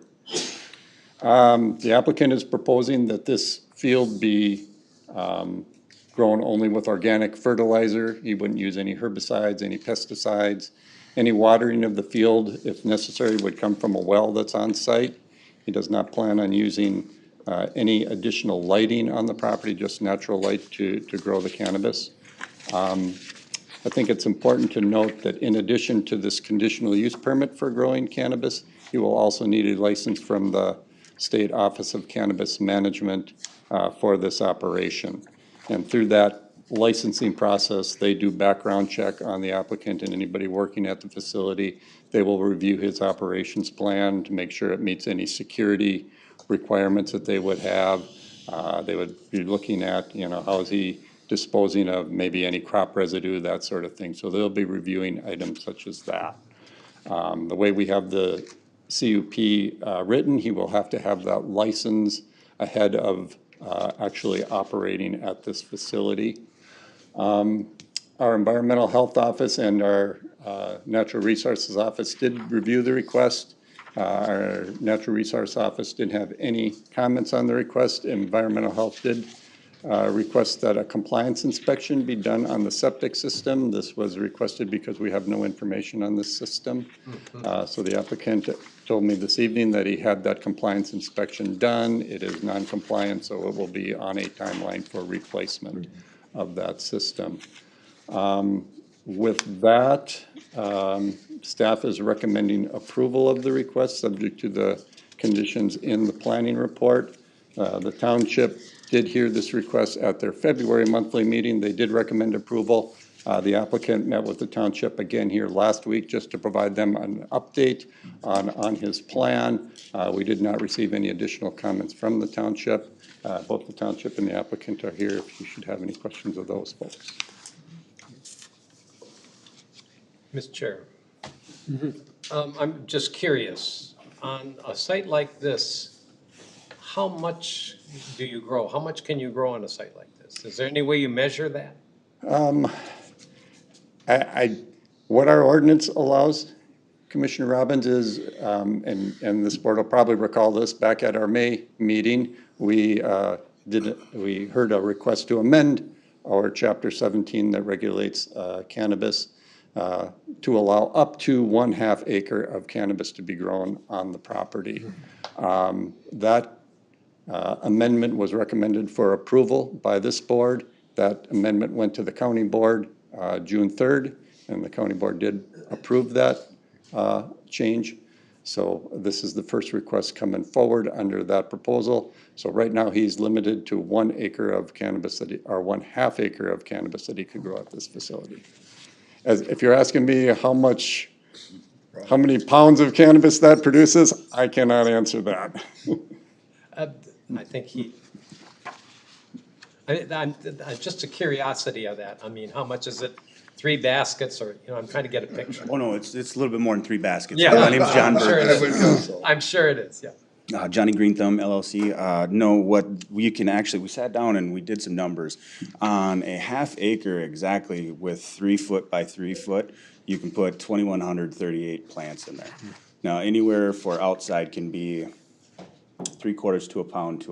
The applicant is proposing that this field be grown only with organic fertilizer. He wouldn't use any herbicides, any pesticides. Any watering of the field, if necessary, would come from a well that's on site. He does not plan on using any additional lighting on the property, just natural light to grow the cannabis. I think it's important to note that in addition to this conditional use permit for growing cannabis, he will also need a license from the State Office of Cannabis Management for this operation. And through that licensing process, they do background check on the applicant and anybody working at the facility. They will review his operations plan to make sure it meets any security requirements that they would have. They would be looking at, how is he disposing of maybe any crop residue, that sort of thing. So they'll be reviewing items such as that. The way we have the CUP written, he will have to have that license ahead of actually operating at this facility. Our Environmental Health Office and our Natural Resources Office did review the request. Our Natural Resource Office didn't have any comments on the request. Environmental Health did request that a compliance inspection be done on the septic system. This was requested because we have no information on this system. So the applicant told me this evening that he had that compliance inspection done. It is non-compliant, so it will be on a timeline for replacement of that system. With that, staff is recommending approval of the request, subject to the conditions in the planning report. The township did hear this request at their February monthly meeting. They did recommend approval. The applicant met with the township again here last week just to provide them an update on his plan. We did not receive any additional comments from the township. Both the township and the applicant are here if you should have any questions of those folks. Mr. Chair. I'm just curious, on a site like this, how much do you grow? How much can you grow on a site like this? Is there any way you measure that? What our ordinance allows, Commissioner Robbins, is, and this board will probably recall this, back at our May meeting, we heard a request to amend our Chapter 17 that regulates cannabis to allow up to 1/2 acre of cannabis to be grown on the property. That amendment was recommended for approval by this board. That amendment went to the county board June 3rd, and the county board did approve that change. So this is the first request coming forward under that proposal. So right now, he's limited to 1 acre of cannabis or 1/2 acre of cannabis that he could grow at this facility. If you're asking me how many pounds of cannabis that produces, I cannot answer that. I think I'm just a curiosity of that. I mean, how much is it? 3 baskets, or, I'm trying to get a picture. Oh, no, it's a little bit more than 3 baskets. Yeah. My name's John I'm sure it Burke. is. I'm sure it is, yeah. Johnny Green Thumb LLC. No, what we can actually, we sat down and we did some numbers. On a 1/2 acre exactly with 3 foot by 3 foot, you can put 2,138 plants in there. Now, anywhere for outside can be 3/4 to a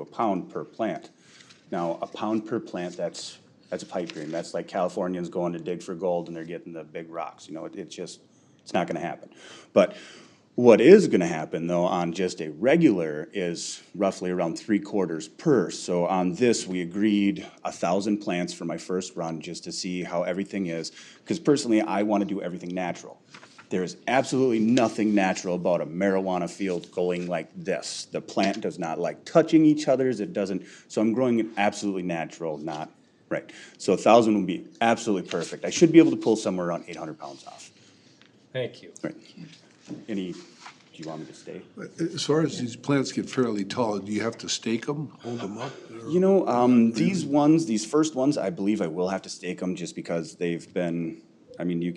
pound per plant. Now, a pound per plant, that's a pipe dream. That's like Californians going to dig for gold and they're getting the big rocks. It's not gonna happen. But what is gonna happen though on just a regular is roughly around 3/4 per. So on this, we agreed 1,000 plants for my first run just to see how everything is. Because personally, I wanna do everything natural. There's absolutely nothing natural about a marijuana field going like this. The plant does not like touching each other's, it doesn't, so I'm growing it absolutely natural, not Right, so 1,000 would be absolutely perfect. I should be able to pull somewhere around 800 pounds off. Thank you. Right. Do you want me to stay? As far as these plants get fairly tall, do you have to stake them, hold them up? You know, these first ones, I believe I will have to stake them just because they've been, I mean, you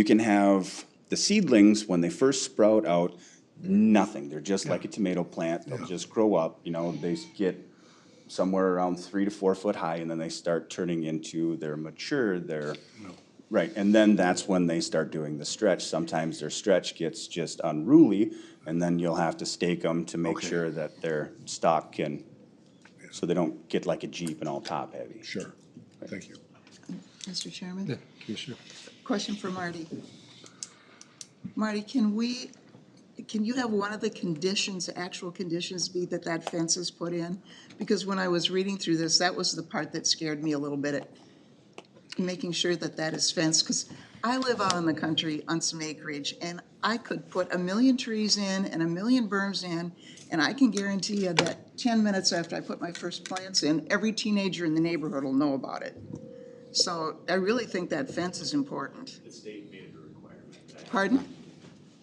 can have the seedlings, when they first sprout out, nothing. They're just like a tomato plant. They'll just grow up, you know, they get somewhere around 3 to 4 foot high, and then they start turning into, they're mature, right, and then that's when they start doing the stretch. Sometimes their stretch gets just unruly, and then you'll have to stake them to make sure that their stock can, so they don't get like a Jeep and all top heavy. Sure, thank you. Mr. Chairman? Commissioner? Question for Marty. Marty, can you have one of the conditions, actual conditions, be that that fence is put in? Because when I was reading through this, that was the part that scared me a little bit, making sure that that is fenced, because I live out in the country on some acreage, and I could put 1,000,000 trees in and 1,000,000 berms in, and I can guarantee you that 10 minutes after I put my first plants in, every teenager in the neighborhood will know about it. So I really think that fence is important. The state made it a requirement. Pardon?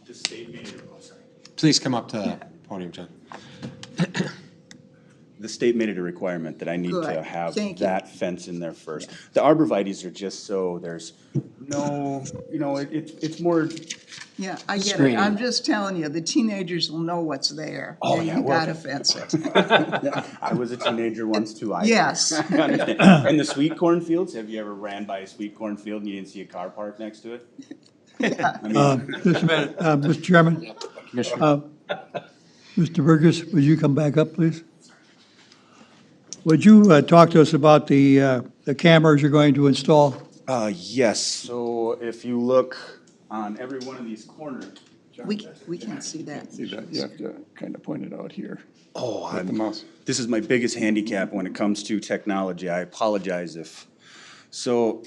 The state made it, oh, sorry. Please come up to the podium, John. The state made it a requirement that I need to Good. have Thank you. that fence in there first. The arborvitaes are just so, there's no, you know, it's more, Yeah, I get it. Screening. I'm just telling you, the teenagers will know what's there. Oh, and yeah, you well- gotta fence it. I was a teenager once too. Yes. I understand. In the sweet corn fields, have you ever ran by a sweet corn field and you didn't see a car parked next to it? I mean, Just a minute, Mr. Chairman, Commissioner, Mr. Burgess, would you come back up, please? Would you talk to us about the cameras you're going to install? yes, so if you look on every one of these corners. We can't see that. See that, you have to kind of point it out here. Oh, With the mouse. this is my biggest handicap when it comes to technology. I apologize so,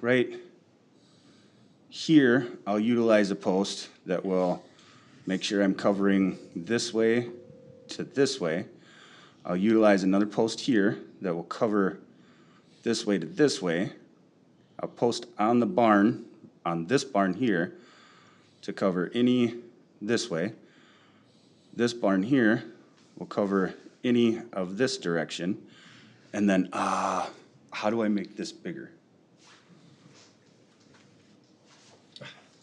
right here, I'll utilize a post that will make sure I'm covering this way to this way. I'll utilize another post here that will cover this way to this way. I'll post on the barn, on this barn here, to cover any this way. This barn here will cover any of this direction. And then, how do I make this bigger?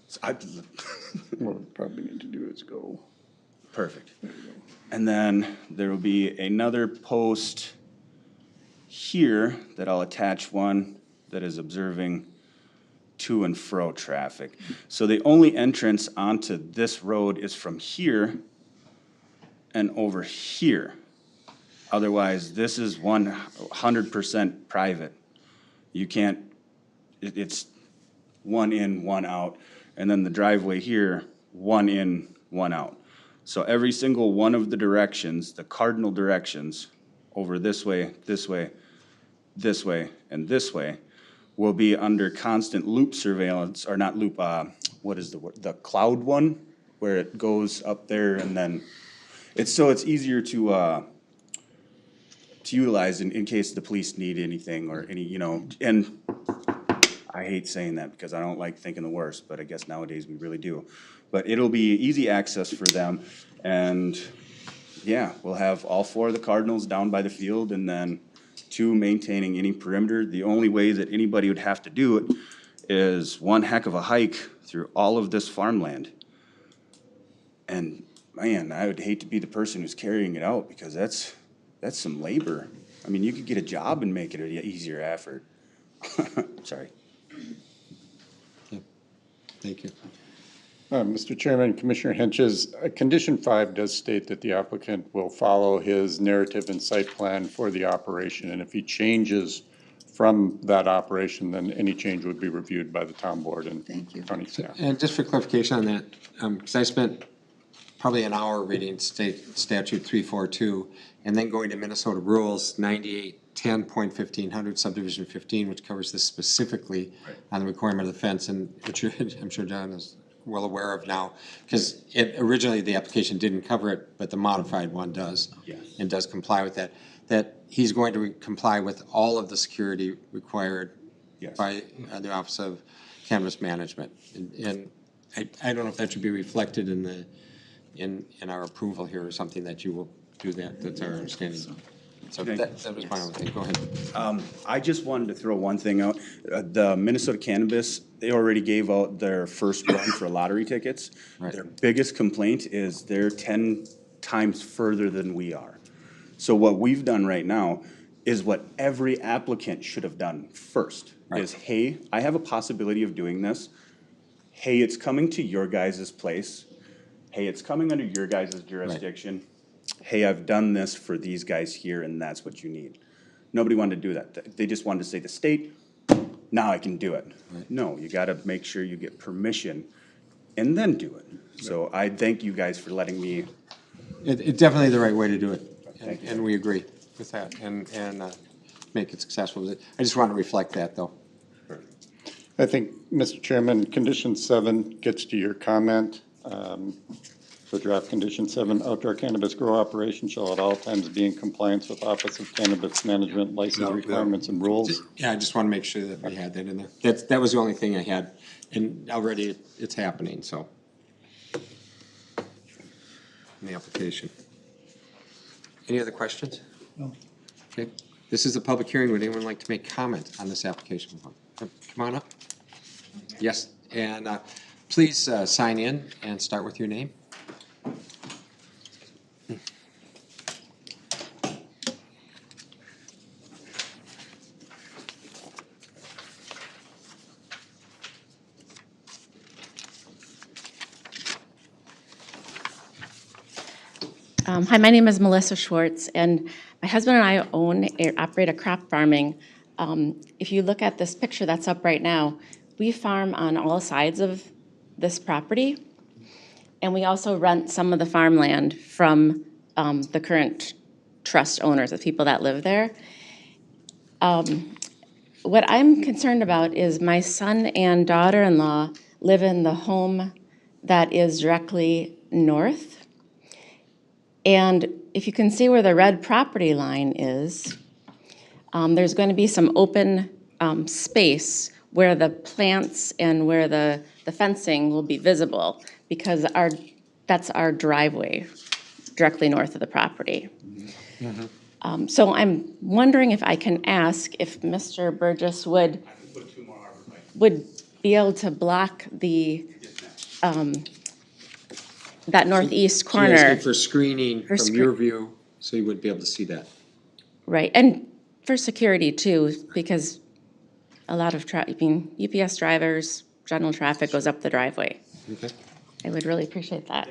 So What we probably need to do is go. Perfect. And then there will be another post here that I'll attach one that is observing to and fro traffic. So the only entrance onto this road is from here and over here. Otherwise, this is 100% private. You can't, it's one in, one out. And then the driveway here, one in, one out. So every single one of the directions, the cardinal directions, over this way, this way, this way, and this way, will be under constant loop surveillance, or not loop, what is the word, the cloud one, where it goes up there and then, it's easier to utilize in case the police need anything or any, you know, and I hate saying that because I don't like thinking the worst, but I guess nowadays we really do. But it'll be easy access for them, and yeah, we'll have all 4 of the Cardinals down by the field, and then 2 maintaining any perimeter. The only way that anybody would have to do it is one heck of a hike through all of this farmland. And man, I would hate to be the person who's carrying it out, because that's some labor. I mean, you could get a job and make it an easier effort. Sorry. thank you. Mr. Chairman, Commissioner Henches, condition 5 does state that the applicant will follow his narrative and site plan for the operation, and if he changes from that operation, then any change would be reviewed by the town board and Thank you. county staff. And just for clarification on that, because I spent probably an hour reading state statute 342, and then going to Minnesota rules 9810.1500 subdivision 15, which covers this specifically on the requirement of the fence, and which I'm sure John is well aware of now, because originally the application didn't cover it, but the modified one does. Yes. And does comply with that, that he's going to comply with all of the security required Yes. by the Office of Cannabis Management. And I don't know if that should be reflected in our approval here, or something that you will do that, that's our understanding. So Okay. that was my only thing, go ahead. I just wanted to throw one thing out. The Minnesota Cannabis, they already gave out their first run for lottery tickets. Right. Their biggest complaint is they're 10 times further than we are. So what we've done right now is what every applicant should have done first. Right. Is, hey, I have a possibility of doing this. Hey, it's coming to your guys' place. Hey, it's coming under your guys' jurisdiction. Hey, I've done this for these guys here, and that's what you need. Nobody wanted to do that. They just wanted to say, the state, now I can do it. No, you gotta make sure you get permission and then do it. So I thank you guys for letting me. It's definitely the right way to do it, Thank you. and we agree with that, and make it successful. I just want to reflect that, though. I think, Mr. Chairman, condition 7 gets to your comment. The draft condition 7, outdoor cannabis grow operation shall at all times be in compliance with Office of Cannabis Management license requirements and rules. Yeah, I just want to make sure that we had that in there. That was the only thing I had, and already it's happening, so. In the application. Any other questions? No. Okay, this is a public hearing. Would anyone like to make comment on this application? Come on up. Yes, and please sign in and start with your name. Hi, my name is Melissa Schwartz, and my husband and I operate a crop farming. If you look at this picture that's up right now, we farm on all sides of this property, and we also rent some of the farmland from the current trust owners, the people that live there. What I'm concerned about is my son and daughter-in-law live in the home that is directly north. And if you can see where the red property line is, there's going to be some open space where the plants and where the fencing will be visible, because that's our driveway directly north of the property. So I'm wondering if I can ask if Mr. Burgess would be able to block the that northeast So you're asking corner. for screening For from your view, so you wouldn't be able to see that. Right, and for security too, because a lot of UPS drivers, general traffic goes up the driveway. Okay. I would really appreciate that.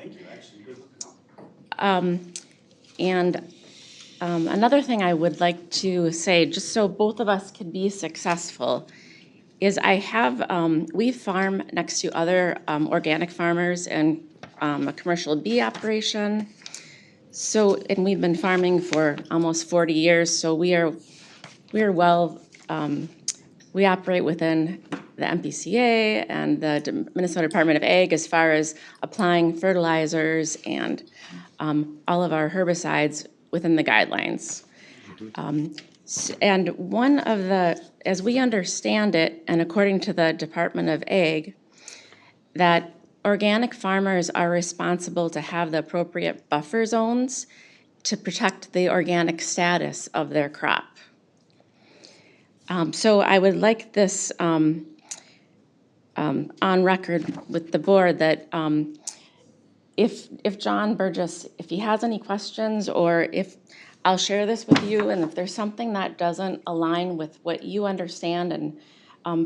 And another thing I would like to say, just so both of us could be successful, is I have, we farm next to other organic farmers and a commercial bee operation. So, and we've been farming for almost 40 years, so we are well, we operate within the MPCA and the Minnesota Department of Ag as far as applying fertilizers and all of our herbicides within the guidelines. And one of the, as we understand it, and according to the Department of Ag, that organic farmers are responsible to have the appropriate buffer zones to protect the organic status of their crop. So I would like this on record with the board that if John Burgess, if he has any questions, or if I'll share this with you, and if there's something that doesn't align with what you understand, and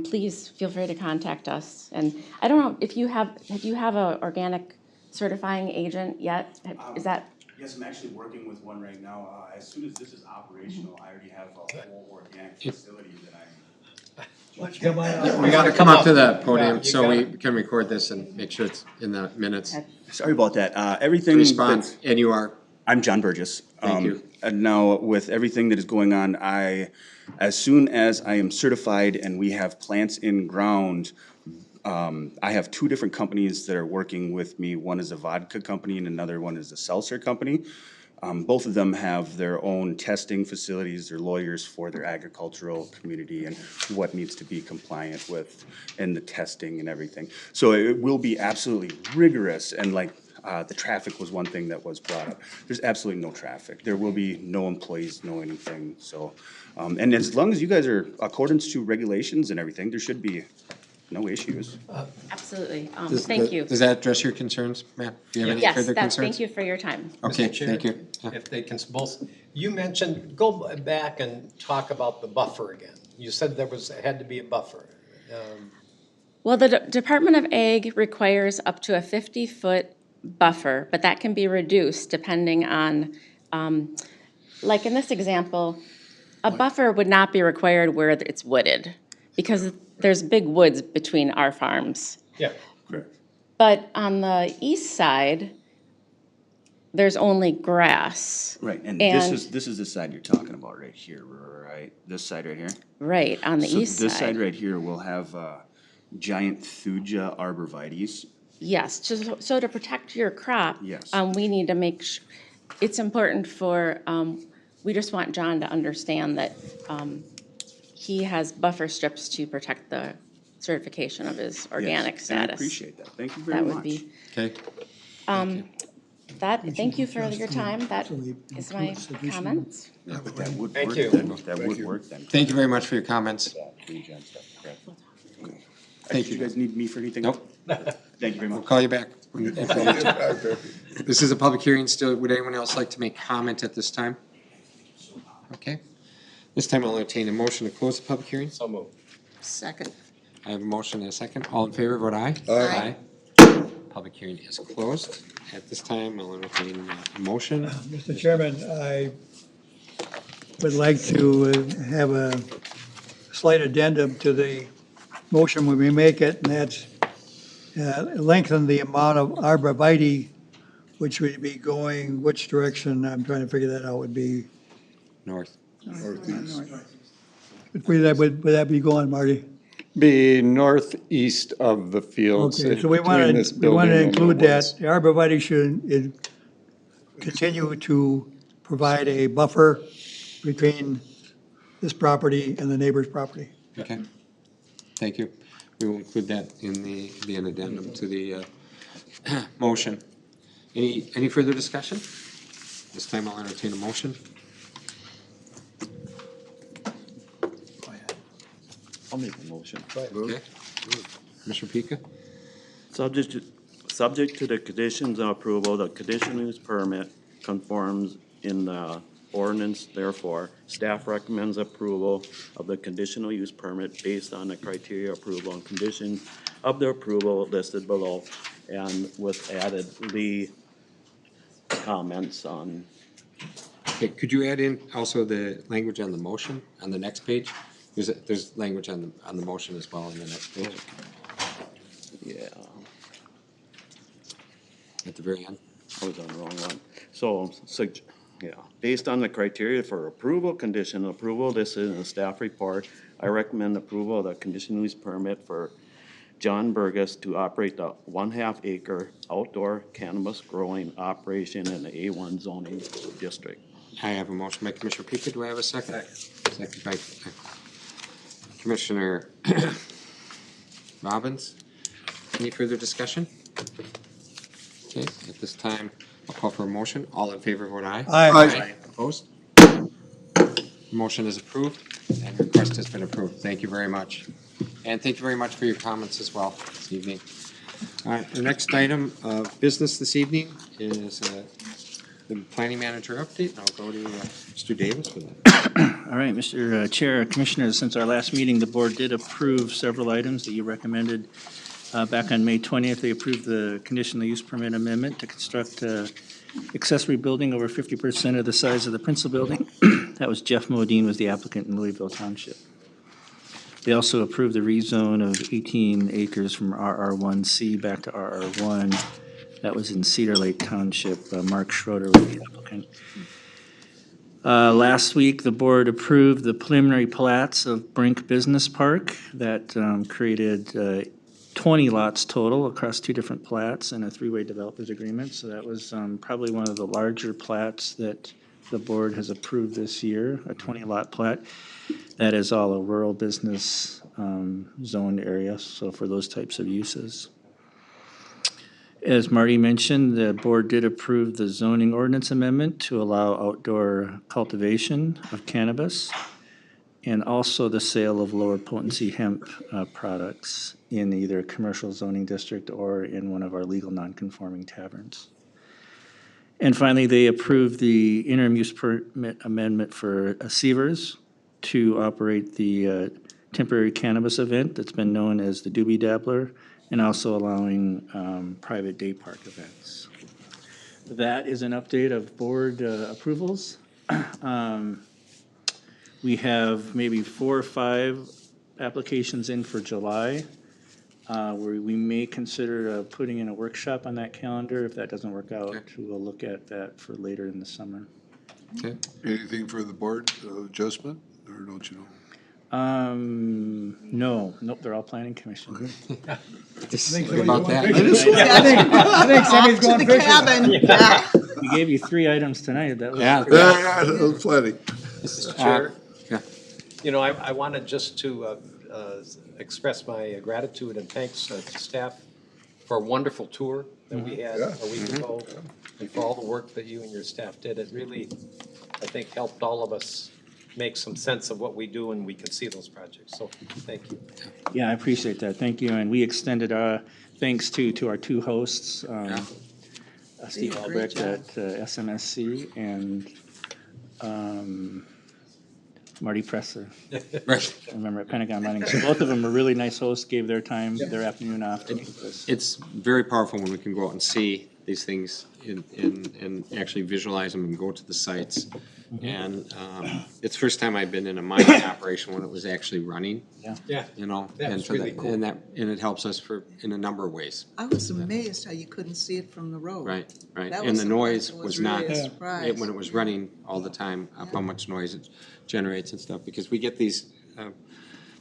please feel free to contact us. And I don't know if you have a organic certifying agent yet? Is that? Yes, I'm actually working with one right now. As soon as this is operational, I already have a whole organic facility that We got to come up to the podium so we can record this and make sure it's in the minutes. Sorry about that. Everything. Respond, and you are? I'm John Burgess. Thank you. And now with everything that is going on, as soon as I am certified and we have plants in ground, I have two different companies that are working with me. One is a vodka company and another one is a seltzer company. Both of them have their own testing facilities, their lawyers for their agricultural community and what needs to be compliant with and the testing and everything. So it will be absolutely rigorous, and like, the traffic was one thing that was brought up. There's absolutely no traffic. There will be no employees, no anything, so. And as long as you guys are accordance to regulations and everything, there should be no issues. Absolutely. Thank you. Does that address your concerns, Matt? Do you have any Yes, further that, concerns? thank you for your time. Okay, Mr. Chair, thank you. Yeah. If they can both, you mentioned, go back and talk about the buffer again. You said there had to be a buffer. Well, the Department of Ag requires up to a 50-foot buffer, but that can be reduced depending on, like in this example, a buffer would not be required where it's wooded, because there's big woods between our farms. Yeah. But on the east side, there's only grass. Right, and And- this is the side you're talking about right here, right? This side right here? Right, on the So east this side side. right here will have, giant thuja arborvitaes. Yes, so to protect your crop. Yes. We need to make it's important for, we just want John to understand that, he has buffer strips to protect the certification of his organic Yes, and I status. appreciate that, thank you very That much. would be, Okay, thank you for your time. That is my comments. That would Thank work you. then, that would work then. thank you very much for your comments. Regen stuff, correct. Thank Do you you. guys need me for anything? Nope. Thank you very We'll much. call you back. This is a public hearing still. Would anyone else like to make comment at this time? Okay. This time I'll entertain a motion to close the public hearing. So moved. Second. I have a motion and a second. All in favor, vote aye. Aye. Public hearing is closed. At this time, I'll entertain a motion. Mr. Chairman, I would like to have a slight addendum to the motion when we make it, and that's lengthen the amount of arborvitae, which would be going, which direction, I'm trying to figure that out, would be, North. Northeast. would that be going, Marty? Be northeast of the fields. Okay, so we between this want to building and the include woods. that, the arborvitae should continue to provide a buffer between this property and the neighbor's property. Okay. Thank you. We will include that in the an addendum to the motion. Any further discussion? This time I'll entertain a motion. I'll make the motion. Okay. Commissioner Pika? Subject to the conditions of approval, the conditional use permit conforms in the ordinance, therefore, staff recommends approval of the conditional use permit based on the criteria approval and condition of the approval listed below, and with added Lee comments on. Okay, could you add in also the language on the motion on the next page? There's language on the motion as well on the next page, Yeah, at the very end. I was on the wrong one. So, yeah, based on the criteria for approval, conditional approval, this is in the staff report. I recommend approval of the conditional use permit for John Burgess to operate the 1/2 acre outdoor cannabis growing operation in the A1 zoning district. I have a motion by Commissioner Pika. Do I have a second? Second by Commissioner Robbins. Any further discussion? Okay, at this time, I'll call for a motion. All in favor, vote aye. Aye. Opposed? Motion is approved and request has been approved. Thank you very much. And thank you very much for your comments as well this evening. All right, the next item of business this evening is the planning manager update. And I'll go to Mr. Davis for that. All right, Mr. Chair, Commissioners, since our last meeting, the board did approve several items that you recommended. Back on May 20th, they approved the conditional use permit amendment to construct accessory building over 50% of the size of the principal building. That was Jeff Modine was the applicant in Louisville Township. They also approved the rezone of 18 acres from RR1C back to RR1. That was in Cedar Lake Township. Mark Schroeder was the applicant. Last week, the board approved the preliminary plats of Brink Business Park that created 20 lots total across 2 different plats and a 3-way developers agreement. So that was probably one of the larger plats that the board has approved this year, a 20-lot plat. That is all a rural business zoned area, so for those types of uses. As Marty mentioned, the board did approve the zoning ordinance amendment to allow outdoor cultivation of cannabis and also the sale of lower potency hemp products in either a commercial zoning district or in one of our legal non-conforming taverns. And finally, they approved the interim use permit amendment for Seavers to operate the temporary cannabis event that's been known as the Doobie Dabbler, and also allowing private day park events. That is an update of board approvals. We have maybe 4 or 5 applications in for July, where we may consider putting in a workshop on that calendar. If that doesn't work out, we'll look at that for later in the summer. Okay. Anything for the board adjustment, or don't you know? Nope, they're all planning commission. Sorry about that. I think somebody's To going the fishing. cabin, yeah. We gave you 3 items tonight, that was. Yeah. Yeah, that was plenty. Mr. Chair, Yeah. you know, I wanted just to express my gratitude and thanks to staff for a wonderful tour that we had a week ago, and for all the work that you and your staff did. It really, I think, helped all of us make some sense of what we do, and we can see those projects. So, thank you. Yeah, I appreciate that, thank you, and we extended our thanks to our 2 hosts, Steve did a great Albrecht job. at SMSC and Marty Presser, Right. I remember at Pentagon Mining. So both of them were really nice hosts, gave their time, their afternoon off to meet with us. It's very powerful when we can go out and see these things and actually visualize them and go to the sites. And it's the first time I've been in a mining operation when it was actually running, Yeah. you know? That and was for really that- cool. And it helps us in a number of ways. I was amazed how you couldn't see it from the road. Right, right. That And was the the noise part that was was not, really a surprise. when it was running all the time, of how much noise it generates and stuff. Because we get these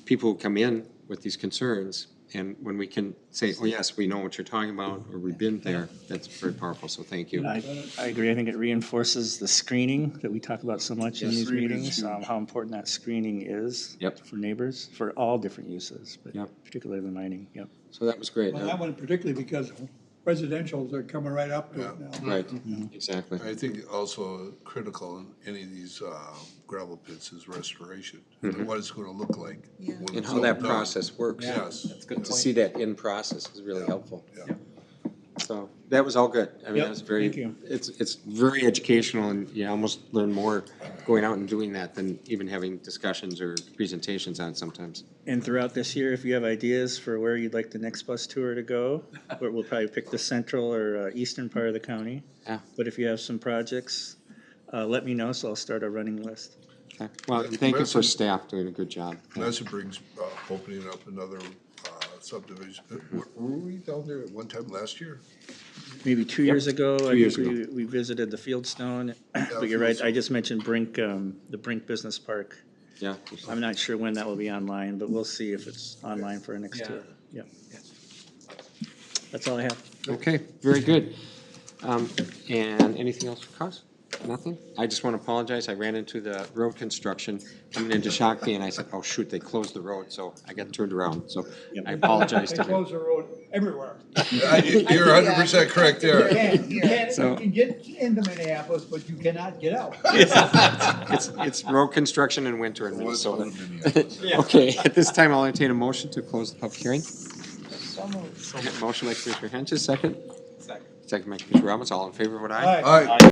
people who come in with these concerns, and when we can say, oh, yes, we know what you're talking about, or we've been there, that's very powerful, so thank you. I agree, I think it reinforces the screening that we talk about so much in Yes. these Screening is meetings, huge. how important that screening is Yep. for neighbors, for all different uses, but Yep. particularly the mining, yep. So that was great. Well, that one particularly because residentials are coming right up to it now. Right, exactly. I think also critical in any of these gravel pits is restoration. What it's gonna look like. Yeah. when And it's how all that done. process works. Yes. To see that in process is really helpful. Yeah. So that was all good. I mean, Yep, that was very, thank you. it's very educational, and you almost learn more going out and doing that than even having discussions or presentations on sometimes. And throughout this year, if you have ideas for where you'd like the next bus tour to go, we'll probably pick the central or eastern part of the county. Yeah. But if you have some projects, let me know, so I'll start a running list. Okay. Well, thank you for staff doing a good job. Vanessa brings opening up another subdivision. Were we down there at one time last year? Maybe 2 years ago, I years think we visited the Fieldstone, but you're right, I just mentioned Brink, the Brink Business Park. Yeah. I'm not sure when that will be online, but we'll see if it's online for our next Yeah. tour. Yep. That's all I have. Okay, very good. And anything else for Cos? Nothing? I just want to apologize. I ran into the road construction coming into Shakopee, and I said, oh, shoot, they closed the road, so I got turned around. So I apologize They to them. close the road everywhere. You're 100% correct there. So- You can get into Minneapolis, but you cannot get out. It's road construction in winter in Minnesota. Okay, at this time, I'll entertain a motion to close the public hearing. Motion by Commissioner Henches, second. Second by Commissioner Robbins, all in favor, vote aye. All right. All right.